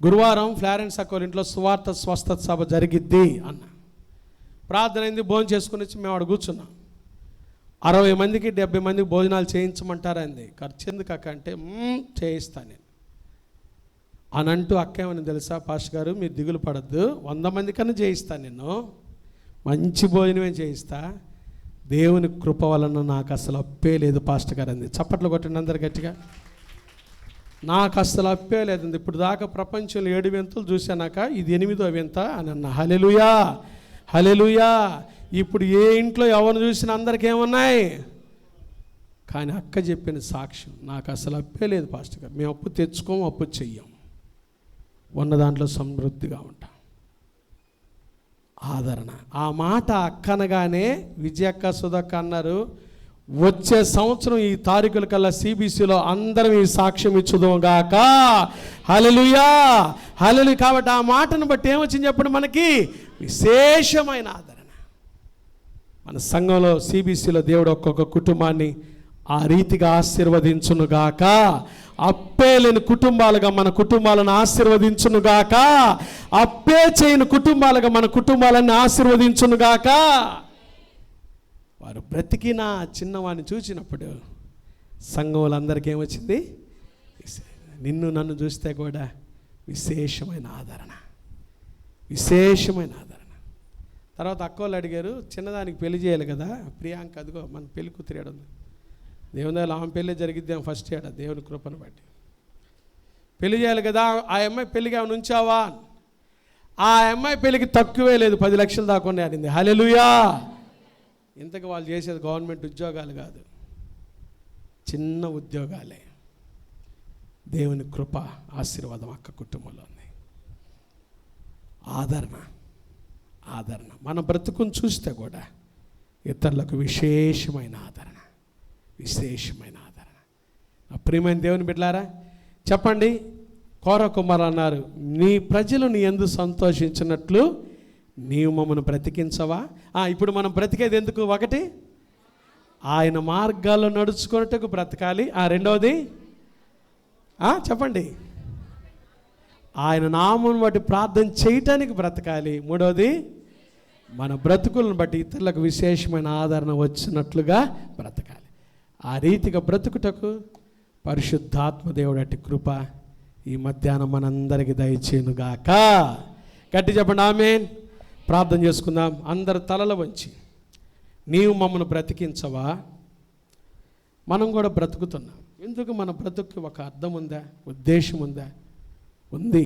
A: గురువారం ఫ్లారెన్స్ అక్క ఇంట్లో సువార్త స్వస్థత సభ జరిగిద్ది అన్న. ప్రార్థన అయింది, భోజనం చేసుకుని వచ్చి మేము అక్కడ కూర్చున్నాం. 60 మందికి 70 మందికి భోజనాలు చేయించమంటారండి. ఖర్చు ఎందుకు అక్క అంటే, చేయిస్తాను నేను అని అంటూ, అక్క ఏమని తెలుసా పాస్టర్ గారు, మీరు దిగులు పడద్దు, 100 మంది కన్నా చేయిస్తాను, నేను మంచి భోజనమే చేయిస్తా, దేవుని కృప వలన నాకు అసలు అప్పే లేదు పాస్టర్ గారు అంది. చప్పట్లు కొట్టండి అందరు గట్టిగా. నాకు అసలు అప్పే లేదండి. ఇప్పుడు దాకా ప్రపంచంలో 7 వింతలు చూశానాక ఇది 8వ వింత అని అన్న. హల్లెలూయా, హల్లెలూయా. ఇప్పుడు ఏ ఇంట్లో ఎవరిని చూసినా అందరికి ఏమున్నాయి? కానీ అక్క చెప్పిన సాక్ష్యం, నాకు అసలు అప్పే లేదు పాస్టర్ గారు, మేము అప్పు తెచ్చుకోము, అప్పు చెయ్యం, ఉన్న దాంట్లో సమృద్ధిగా ఉంటాం. ఆదరణ. ఆ మాట అక్కనగానే విజయక్క సుధక్క అన్నారు, వచ్చే సంవత్సరం ఈ తారీఖుల కల్లా CBCలో అందరం ఈ సాక్ష్యం ఇచ్చుదాంగాక. హల్లెలూయా, హల్లెలూయా. కాబట్టి ఆ మాటను బట్టి ఏమొచ్చింది చెప్పండి, మనకి విశేషమైన ఆదరణ. మన సంఘంలో CBCలో దేవుడు ఒక్కొక్క కుటుంబాన్ని ఆ రీతిగా ఆశీర్వదించునుగాక. అప్పే లేని కుటుంబాలుగా మన కుటుంబాలను ఆశీర్వదించునుగాక. అప్పే చేయని కుటుంబాలుగా మన కుటుంబాలను ఆశీర్వదించునుగాక. వారు బ్రతికిన చిన్నవాడిని చూసినప్పుడు సంఘం వాళ్ళందరికీ ఏమొచ్చింది? నిన్ను నన్ను చూస్తే కూడా విశేషమైన ఆదరణ, విశేషమైన ఆదరణ. తర్వాత అక్కోళ్ళు అడిగారు, చిన్నదానికి పెళ్లి చేయాలి కదా ప్రియాంక, అదిగో మన పెళ్లి కూతురేడు ఉంది, దేవుని దగ్గర ఆమె పెళ్ళి జరిగిద్దాం ఫస్ట్ ఏడా దేవుని కృపను బట్టి. పెళ్లి చేయాలి కదా, ఆ అమ్మాయి పెళ్ళికి ఆమె ఉంచావా? ఆ అమ్మాయి పెళ్ళికి తక్కువే లేదు, 10 లక్షలు దాకా ఆడింది. హల్లెలూయా. ఇంతకు వాళ్ళు చేసేది గవర్నమెంట్ ఉద్యోగాలు కాదు, చిన్న ఉద్యోగాలే. దేవుని కృప ఆశీర్వాదం అక్క కుటుంబంలో ఉంది. ఆదరణ, ఆదరణ. మన బ్రతుకుని చూస్తే కూడా ఇతరులకు విశేషమైన ఆదరణ, విశేషమైన ఆదరణ. ప్రియమైన దేవుని బిడ్డలారా, చెప్పండి. కోర కుమార్ అన్నారు, నీ ప్రజలు నీ యందు సంతోషించినట్లు నీవు మమ్మను బ్రతికించవా? ఇప్పుడు మనం బ్రతికేది ఎందుకు? ఒకటి, ఆయన మార్గాల్లో నడుచుకున్నట్టుకు బ్రతకాలి. రెండవది చెప్పండి, ఆయన నామమును బట్టి ప్రార్థన చేయటానికి బ్రతకాలి. మూడవది, మన బ్రతుకులను బట్టి ఇతరులకు విశేషమైన ఆదరణ వచ్చినట్లుగా బ్రతకాలి. ఆ రీతిగా బ్రతుకుటకు పరిశుద్ధాత్మ దేవుడు అట్టి కృప ఈ మధ్యాహ్నం మనందరికీ దయచేయునుగాక. గట్టి చెప్పండి ఆమేన్. ప్రార్థన చేసుకుందాం. అందరు తలలు వంచి, నీవు మమ్మల్ని బ్రతికించవా? మనం కూడా బ్రతుకుతున్నాం. ఎందుకు? మన బ్రతుకు ఒక అర్థం ఉందా? ఉద్దేశం ఉందా? ఉంది.